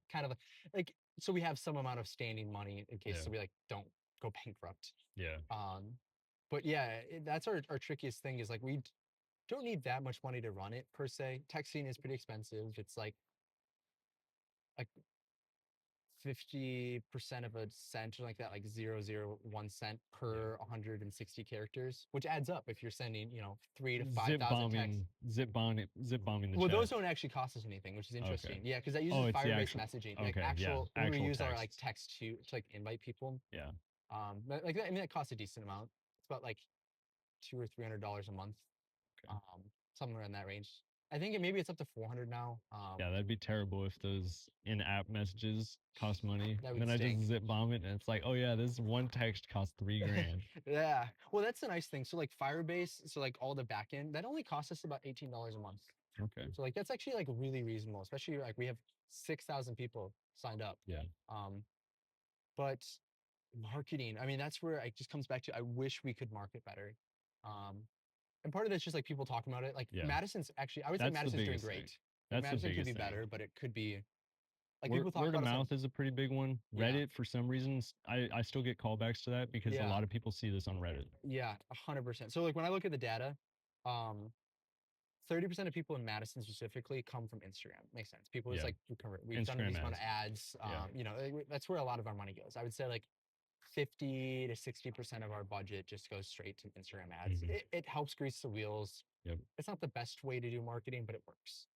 like, so we have some amount of standing money in case Yeah. so we like don't go bankrupt. Yeah. But yeah, that's our trickiest thing is like don't need that much money to run it per se. Texting is pretty expensive. It's like 50% of a cent or like that, like 0.001 cent per 160 characters, which adds up if you're sending, 3 to 5,000 texts. Zip bombing the Well, chat. those don't actually cost us anything, which is Okay. interesting. Yeah, because that Oh, uses it's the Firebase actual. messaging, like Okay. Yeah. we Actual use our like text. text to like invite people. Yeah. Like that, I mean, that costs a decent amount. It's about like $200 or $300 a month, Okay. somewhere in that range. I think maybe it's up to 400 now. Yeah, that'd be terrible if those in-app messages cost money. That And would then I stink. just zip bomb it, and it's like, oh yeah, this one text costs 3 grand. Yeah. Well, that's the nice thing. So like Firebase, so like all the backend, that only costs us about $18 a month. Okay. So like that's actually like really reasonable, especially like we have 6,000 people signed up. Yeah. But marketing, I mean, that's where it just comes back to I wish we could market better. Um, and part of it's just like people talking about it. Like Yeah. Madison's actually, I would say That's the Madison's doing biggest thing. great. Like That's the Madison could be biggest thing. better, but it could be like people talk Word of about us on, mouth is a pretty big one. yeah, Reddit, for some reasons, I still get callbacks to that because a yeah, lot of people see this on Reddit. yeah, 100%. So like when I look at the data, 30% of people in Madison specifically come from Instagram. Makes sense. People just Yeah. like we've done a Instagram decent amount of ads. ads. Yeah. That's where a lot of our money goes. I would say like 50 to 60% of our budget just goes straight to Instagram ads. Mhm. It helps grease the wheels. Yep. It's not the best way to do marketing, but it works.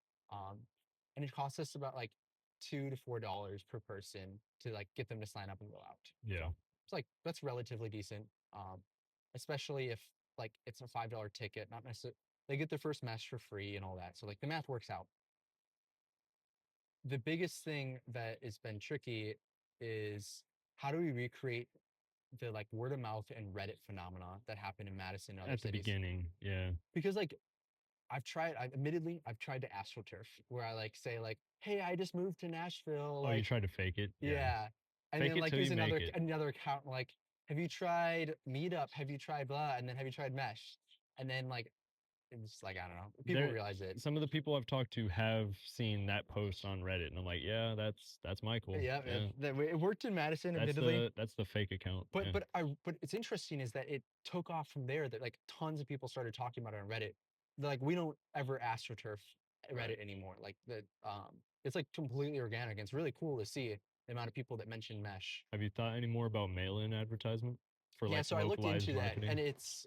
And it costs us about like $2 to $4 per person to like get them to sign up and go out. Yeah. So it's like that's relatively decent. Especially if like it's a $5 ticket, not necessarily they get their first mesh for free and all that. So like the math works out. The biggest thing that has been tricky is how do we recreate the like word of mouth and Reddit phenomena that happened in Madison and other At the cities? beginning. Yeah. Because like I've tried to astroturf where I like say like, hey, I just moved to Nashville. Oh, you Like, tried to fake it? Yeah. yeah. And Fake then it like till use you make it. another account like, have you tried Meetup? Have you tried blah? And then have you tried Mesh? And then like it's like I don't know. People There, realize it. some of the people I've talked to have seen that post on Reddit, and I'm like, yeah, that's Michael. Yeah, Yeah. it worked in Madison, That's admittedly. the fake account. But Yeah. but it's interesting is that it took off from there. That like tons of people started talking about it on Reddit. They're like we don't ever astroturf Reddit Right. anymore. Like it's like completely organic. It's really cool to see the amount of people that mention Mesh. Have you thought any more about mail-in advertisement for Yeah, like so I looked localized into that, marketing? and it's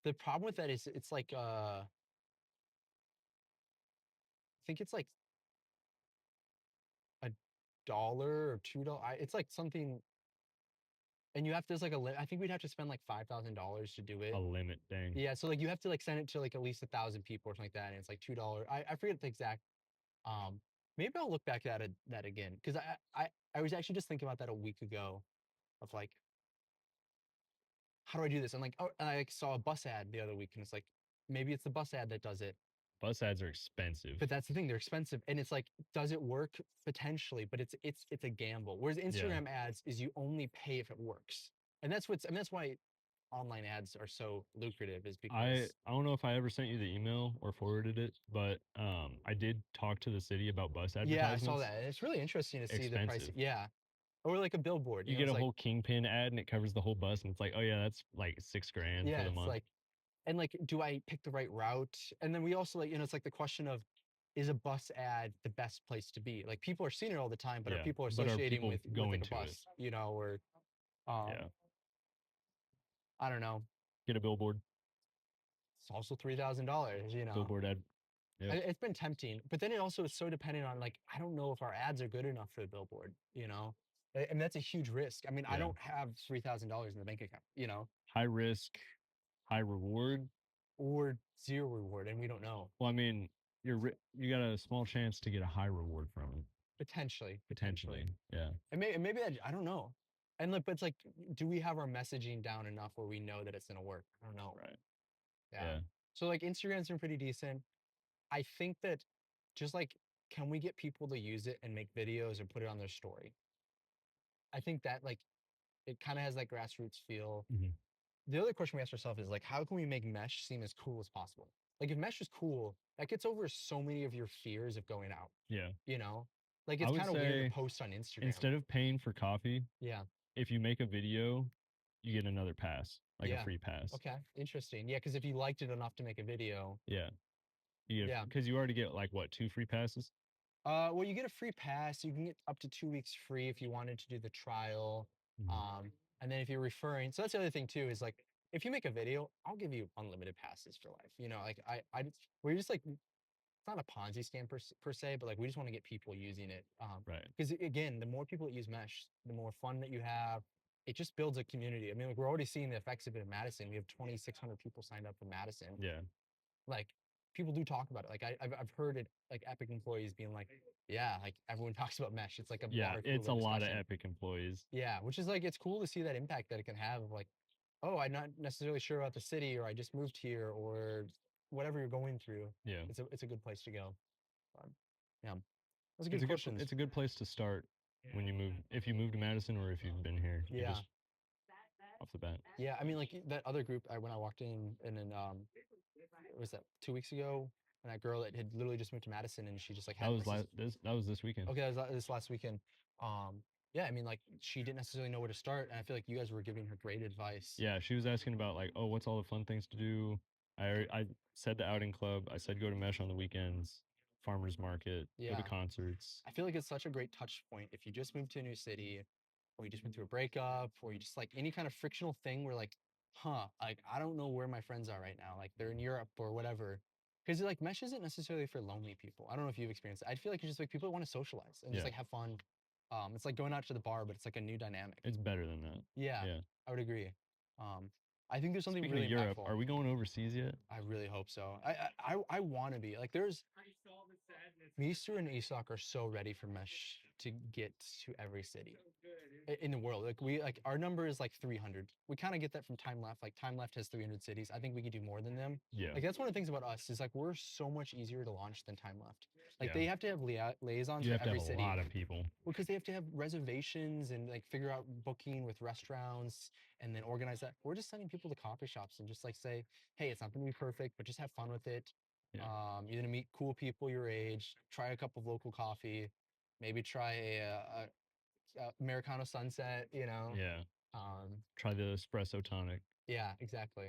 the problem with that is it's like I think it's like $1 or $2. It's like something, and you have there's like I think we'd have to spend like $5,000 to do it. A limit thing. Yeah, so like you have to like send it to like at least 1,000 people or something like that, and it's like $2. I forget the exact. Um, maybe I'll look back at that again because I was actually just thinking about that a week ago, of like how do I do this? And like and I like, saw a bus ad the other week, and it's like maybe it's the bus ad that does it. Bus ads are expensive. But that's the thing; they're expensive, and it's like, does it work potentially? But it's a gamble. Whereas Instagram ads is you only pay if it works, and that's what's and that's why online ads are so lucrative is I because I don't know if I ever sent you the email or forwarded it, but I did talk to the city about bus yeah, I saw advertisements. that. It's really interesting to see the price. Expensive. Yeah, or like a billboard. You You know, get it's a like whole Kingpin ad and it covers the whole bus, and it's like, oh yeah, that's like 6 grand yeah, for the it's month. like and like, do I pick the right route? And then we also like, it's like the question of, is a bus ad the best place to be? Like people are seeing it all the time, but are Yeah, people but are associating people with like going a to it? bus, or um, Yeah, I don't know. get a billboard, It's also $3,000. billboard ad. Yep. It's been tempting, but then it also is so dependent on like I don't know if our ads are good enough for the billboard. And that's a huge risk. I mean, I Yeah, don't have $3,000 in the bank account, high risk, high reward. or zero reward, and we don't know. Well, I mean, you got a small chance to get a high reward from it Potentially. potentially. Yeah, And maybe that, I don't know. And like, but it's like, do we have our messaging down enough where we know that it's gonna work? I don't know. right. Yeah. Yeah, So like Instagram's been pretty decent. I think that just like, can we get people to use it and make videos or put it on their story? I think that like it kind of has that grassroots feel. hmm, The other question we ask ourselves is like, how can we make mesh seem as cool as possible? Like if mesh is cool, that gets over so many of your fears of going out, yeah. you know? Like I it's would kind of weird to say post on Instagram. instead of paying for coffee, Yeah. if you make a video, you get another pass, like a Yeah. free pass. Okay. Interesting. Yeah, because if you liked it enough to make a video, Yeah, you get yeah. because you already get like what 2 free passes. Well, you get a free pass. You can get up to 2 weeks free if you wanted to do the trial. Mhm. Um, and then if you're referring, so that's the other thing too, is like if you make a video, I'll give you unlimited passes for life. Like we're just like it's not a Ponzi scam per se, but like we just want to get people using it. Right. Because again, the more people that use Mesh, the more fun that you have. It just builds a community. I mean, like we're already seeing the effects of it in Madison. We have 2,600 people signed up for Madison. Yeah. Like people do talk about it. Like I've heard it, like Epic employees being like, yeah, like everyone talks about Mesh. It's like a Yeah. water It's cooler a lot of discussion. Epic employees. Yeah, which is like it's cool to see that impact that it can have. Of like, oh, I'm not necessarily sure about the city, or I just moved here, or whatever you're going through. Yeah. It's a good place to go. Um, yeah, those are It's good a good questions. it's a good place to start when you move if you move to Madison or if you've been here. You Yeah, just off the bat. yeah. I mean, like that other group. When I walked in, and then was that 2 weeks ago? And that girl that had literally just moved to Madison, and she just like That hadn't was this weekend. Okay, that was this last weekend. Um, yeah, I mean, like she didn't necessarily know where to start, and I feel like you guys were giving her great advice. Yeah, she was asking about like, oh, what's all the fun things to do? I said the outing club. I said go to Mesh on the weekends, farmers market, go to Yeah, concerts. I feel like it's such a great touch point if you just moved to a new city, or you just went through a breakup, or you just like any kind of frictional thing where like, like I don't know where my friends are right now, like they're in Europe or whatever. Because like Mesh isn't necessarily for lonely people. I don't know if you've experienced it. I feel like it's just like people that want to socialize and just Yeah, like have fun. It's like going out to the bar, but it's like a new dynamic. it's better than that. Yeah, Yeah. I would agree. Um, I think there's something Speaking of really Europe, impactful. are we going overseas yet? I really hope so. I want to be like there's Meester and Isak are so ready for Mesh to get to every city in the world. Like our number is like 300. We kind of get that from Time Left. Like Time Left has 300 cities. I think we could do more than them. Yeah. Like that's one of the things about us is like we're so much easier to launch than Time Left. Like Yeah. they have to have liaisons You for have to every have a city lot of people. because they have to have reservations and like figure out booking with restaurants and then organize that. We're just sending people to coffee shops and just like say, hey, it's not gonna be perfect, but just have fun with it. Yeah. You're gonna meet cool people your age. Try a cup of local coffee. Maybe try a Americano Sunset. Yeah. Um, Try the espresso tonic. yeah, exactly.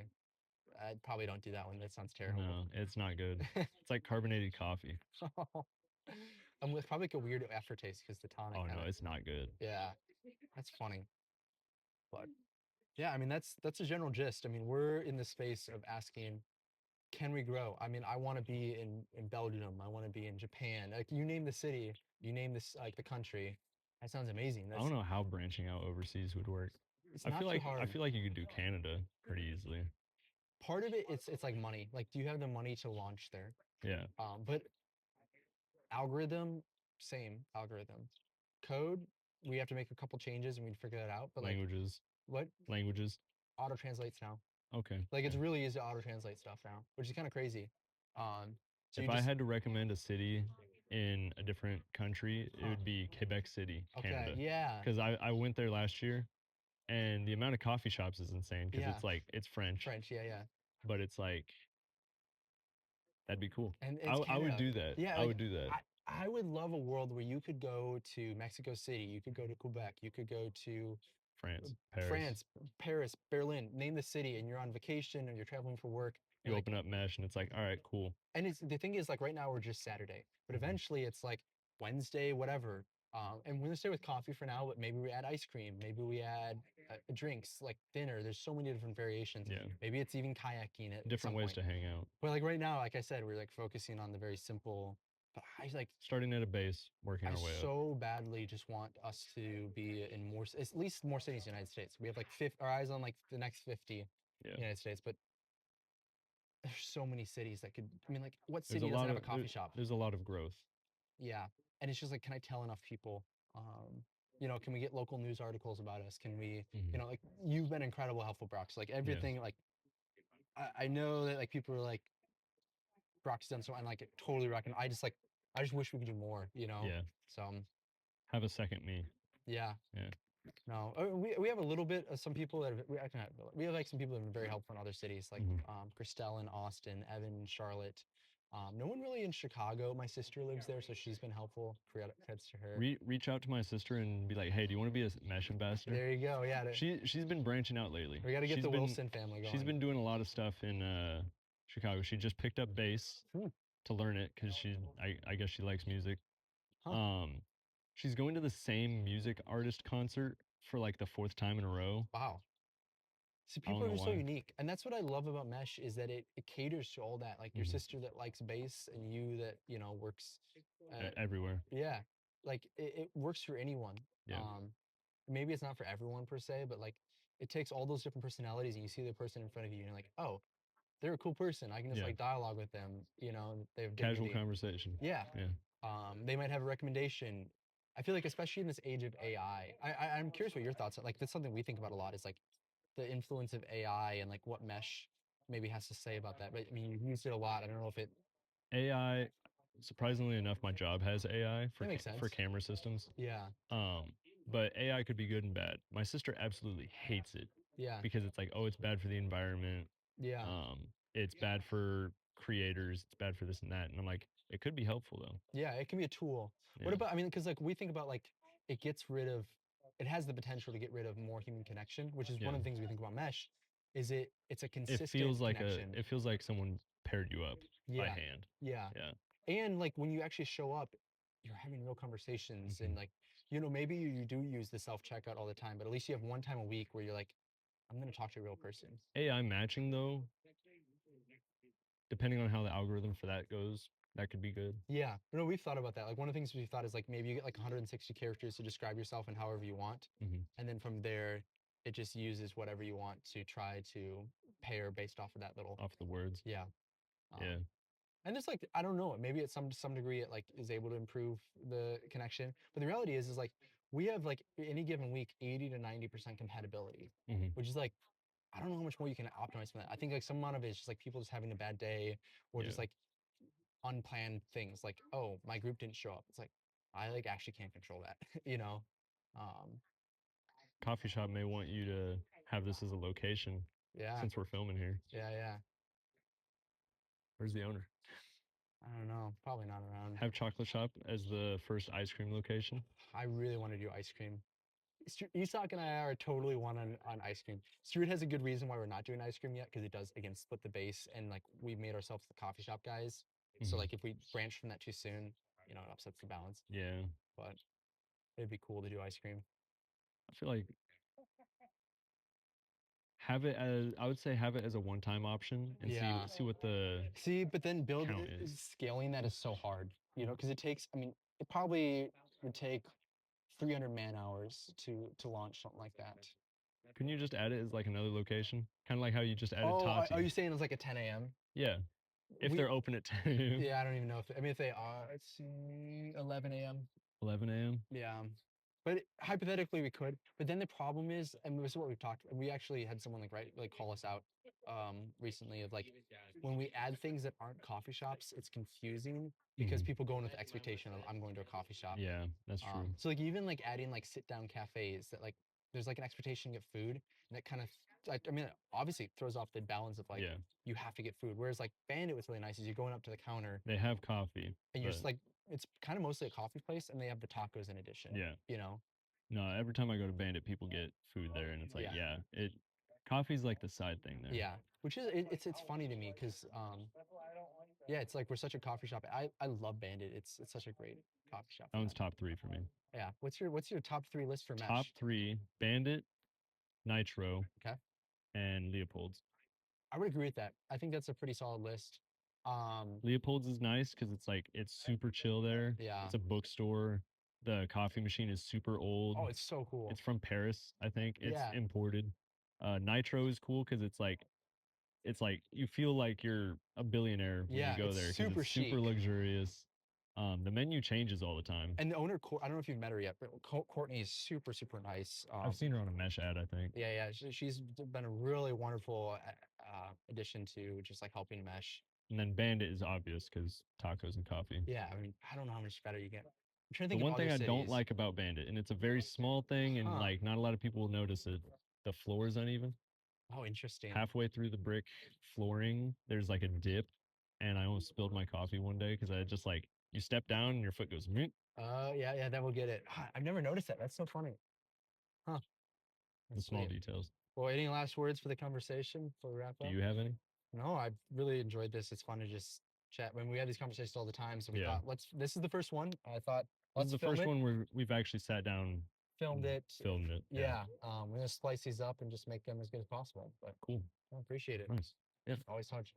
I probably don't do that one. That sounds terrible. No, it's not good. It's like carbonated coffee. With probably like a weird aftertaste because the tonic. Oh no, kinda- it's not good. Yeah, that's funny. But yeah, I mean that's a general gist. I mean, we're in the space of asking, can we grow? I mean, I want to be in Belgium. I want to be in Japan. Like you name the city, you name this like the country. That sounds amazing. I don't know how branching out overseas would work. It's I not feel too like hard. I feel like you could do Canada pretty easily. Part of it, it's like money. Like, do you have the money to launch there? Yeah. But algorithm, same algorithm. Code, we have to make a couple changes and we'd figure that out. But like, Languages. what Languages. auto translates now? Okay. Like, it's yeah. really easy to auto translate stuff now, which is kind of crazy. So If you I just had to recommend a city in a different country, it Huh. would be Quebec City, okay, Canada. yeah, Because I went there last year and the amount of coffee shops is insane because Yeah, it's like it's French, French. Yeah, yeah. but it's like that'd be cool. And I it's I would Canada. do that. Yeah, I like would do that. I would love a world where you could go to Mexico City, you could go to Quebec, you could go to France, Paris. France, Paris, Berlin, name the city, and you're on vacation or you're traveling for work. And You like, open up Mesh and it's like, all right, cool. and it's the thing is like right now we're just Saturday, but Mhm. eventually it's like Wednesday, whatever. And Wednesday with coffee for now, but maybe we add ice cream, maybe we add drinks like dinner. There's so many different variations. Yeah, Maybe it's even kayaking at some different ways point. to hang out. But like right now, like I said, we're like focusing on the very simple. But I like Starting at a base, working I our way up. so badly just want us to be in more, at least more cities in the United States. We have like our eyes on like the next 50 in Yeah, the United States, but there's so many cities that could. I mean, like what there's a city doesn't lot have of a coffee shop? there's a lot of growth. Yeah, and it's just like, can I tell enough people? Can we get local news articles about us? Can we, Mhm. like you've been incredible, helpful, Brox. Like Yeah, everything, like I know that like people are like Brock's done so, and like it totally reckon. I just wish we could do more. yeah. So Have a second me. yeah. Yeah. No, we have a little bit of some people that we have like some people that have been very helpful in other cities, like Mhm. Christelle in Austin, Evan, Charlotte. No one really in Chicago. My sister lives there, so she's been helpful. Credits to her. Reach out to my sister and be like, hey, do you want to be a Mesh ambassador? There you go. Yeah, She's been branching out lately. we got to get She's the been Wilson family going. she's been doing a lot of stuff in Chicago. She just picked up bass Hmm. to learn it because I guess she likes music. Huh. She's going to the same music artist concert for like the fourth time in a row. Wow. See, I don't people are know just so why. unique, and that's what I love about Mesh is that it caters to all that. Like your Mhm. sister that likes bass, and you that works. Everywhere. Yeah, like it works for anyone. Yeah. Maybe it's not for everyone per se, but like it takes all those different personalities, and you see the person in front of you, and you're like, oh, they're a cool person. I can just Yeah. like dialogue with them. They have Casual dignity. conversation. Yeah. Yeah. They might have a recommendation. I feel like especially in this age of AI, I'm curious what your thoughts are. Like that's something we think about a lot. Is like the influence of AI and like what Mesh maybe has to say about that. But I mean, you've used it a lot. I don't know if it AI, surprisingly enough, my job has AI that makes for sense. camera systems. Yeah. But AI could be good and bad. My sister absolutely hates it Yeah. because it's like, oh, it's bad for the environment. Yeah. It's bad for creators. It's bad for this and that. And I'm like, it could be helpful though. Yeah, it can be a tool. Yeah. What about, I mean, because like we think about like it gets rid of, it has the potential to get rid of more human connection, which is one of Yeah. the things we think about Mesh. Is it's a It consistent feels like connection. it feels like someone paired you up by Yeah. hand. Yeah. Yeah. And like when you actually show up, you're having real conversations and Mhm. like, maybe you do use the self checkout all the time, but at least you have one time a week where you're like, I'm going to talk to a real person. AI matching though, depending on how the algorithm for that goes, that could be good. Yeah, we've thought about that. Like one of the things we've thought is like maybe you get like 160 characters to describe yourself and however you want, Mhm. and then from there, it just uses whatever you want to try to pair based off of that little. Off the words. Yeah. Yeah. And it's like I don't know, maybe at some degree it like is able to improve the connection, but the reality is like we have like any given week 80 to 90% compatibility, Mhm. which is like I don't know how much more you can optimize from that. I think like some amount of it is just like people just having a bad day or just Yeah. like unplanned things like, oh, my group didn't show up. It's like I like actually can't control that, Um, Coffee shop may want you to have this as a location yeah, since we're filming here. yeah. Where's the owner? I don't know, probably not around. Have chocolate shop as the first ice cream location. I really want to do ice cream. Isak and I are totally one on ice cream. Stuart has a good reason why we're not doing ice cream yet, because it does again split the base, and like we made ourselves the coffee shop guys. So Mhm. like if we branch from that too soon, it upsets the balance. Yeah. But it'd be cool to do ice cream. I feel like I would say have it as a one-time option and Yeah. see what the See, but then count is. scaling that is so hard, because it takes. I mean, it probably would take 300 man hours to launch something like that. Can you just add it as like another location? Kind of like how you just added Oh, Tati. are you saying it's like a 10 a.m.? Yeah. If We- they're open at 10 a.m. Yeah, I don't even know if they are. Let's see, 11 a.m. 11 a.m. Yeah, but hypothetically we could. But then the problem is, and this is what we've talked. We actually had someone like call us out recently of like when we add things that aren't coffee shops, it's confusing because Mhm. people go in with the expectation of I'm going to a coffee shop. Yeah, that's true. So like even like adding like sit down cafes that like there's like an expectation to get food, and it kind of I mean obviously it throws off the balance of like Yeah, you have to get food. Whereas like Bandit, what's really nice is you're going up to the counter they have coffee, and you're but just like it's kind of mostly a coffee place, and they have the tacos in addition. yeah. You know. No, every time I go to Bandit, people get food there, and it's like, Yeah. coffee's like the side thing there. Yeah, which is it's funny to me because yeah, it's like we're such a coffee shop. I love Bandit. It's such a great coffee shop. That for one's that. top three for me. Yeah. What's your top three list for Top mesh? three: Bandit, Nitro, Okay. and Leopold's. I would agree with that. I think that's a pretty solid list. Leopold's is nice because it's like it's super chill there. Yeah. It's a bookstore. The coffee machine is super old. Oh, it's so cool. It's from Paris, I think. It's Yeah. imported. Nitro is cool because it's like you feel like you're a billionaire when Yeah, you go it's there because super it's super chic. luxurious. The menu changes all the time. And the owner, I don't know if you've met her yet, but Courtney is super, super nice. I've seen her on a mesh ad, I think. Yeah, yeah, she's been a really wonderful addition to just like helping mesh. And then Bandit is obvious because tacos and coffee. Yeah, I mean, I don't know how much better you get. I'm trying to The think one of thing other I don't cities. like about Bandit, and it's a very small thing, and Huh. like not a lot of people will notice it, the floor is uneven. Oh, interesting. Halfway through the brick flooring, there's like a dip, and I almost spilled my coffee one day because I just like you step down and your foot goes. "Meep." Yeah, yeah, that will get it. I've never noticed that. That's so funny. Huh. The That's small sweet. details. Well, any last words for the conversation before we wrap Do up? you have any? No, I've really enjoyed this. It's fun to just chat. When we have these conversations all the time, so we Yeah. thought this is the first one. I thought This let's is the film first it. one where we've actually sat down Filmed and it. filmed it. Yeah. We're gonna splice these up and just make them as good as possible. But Cool. I appreciate it. Nice. Yeah. Always hard.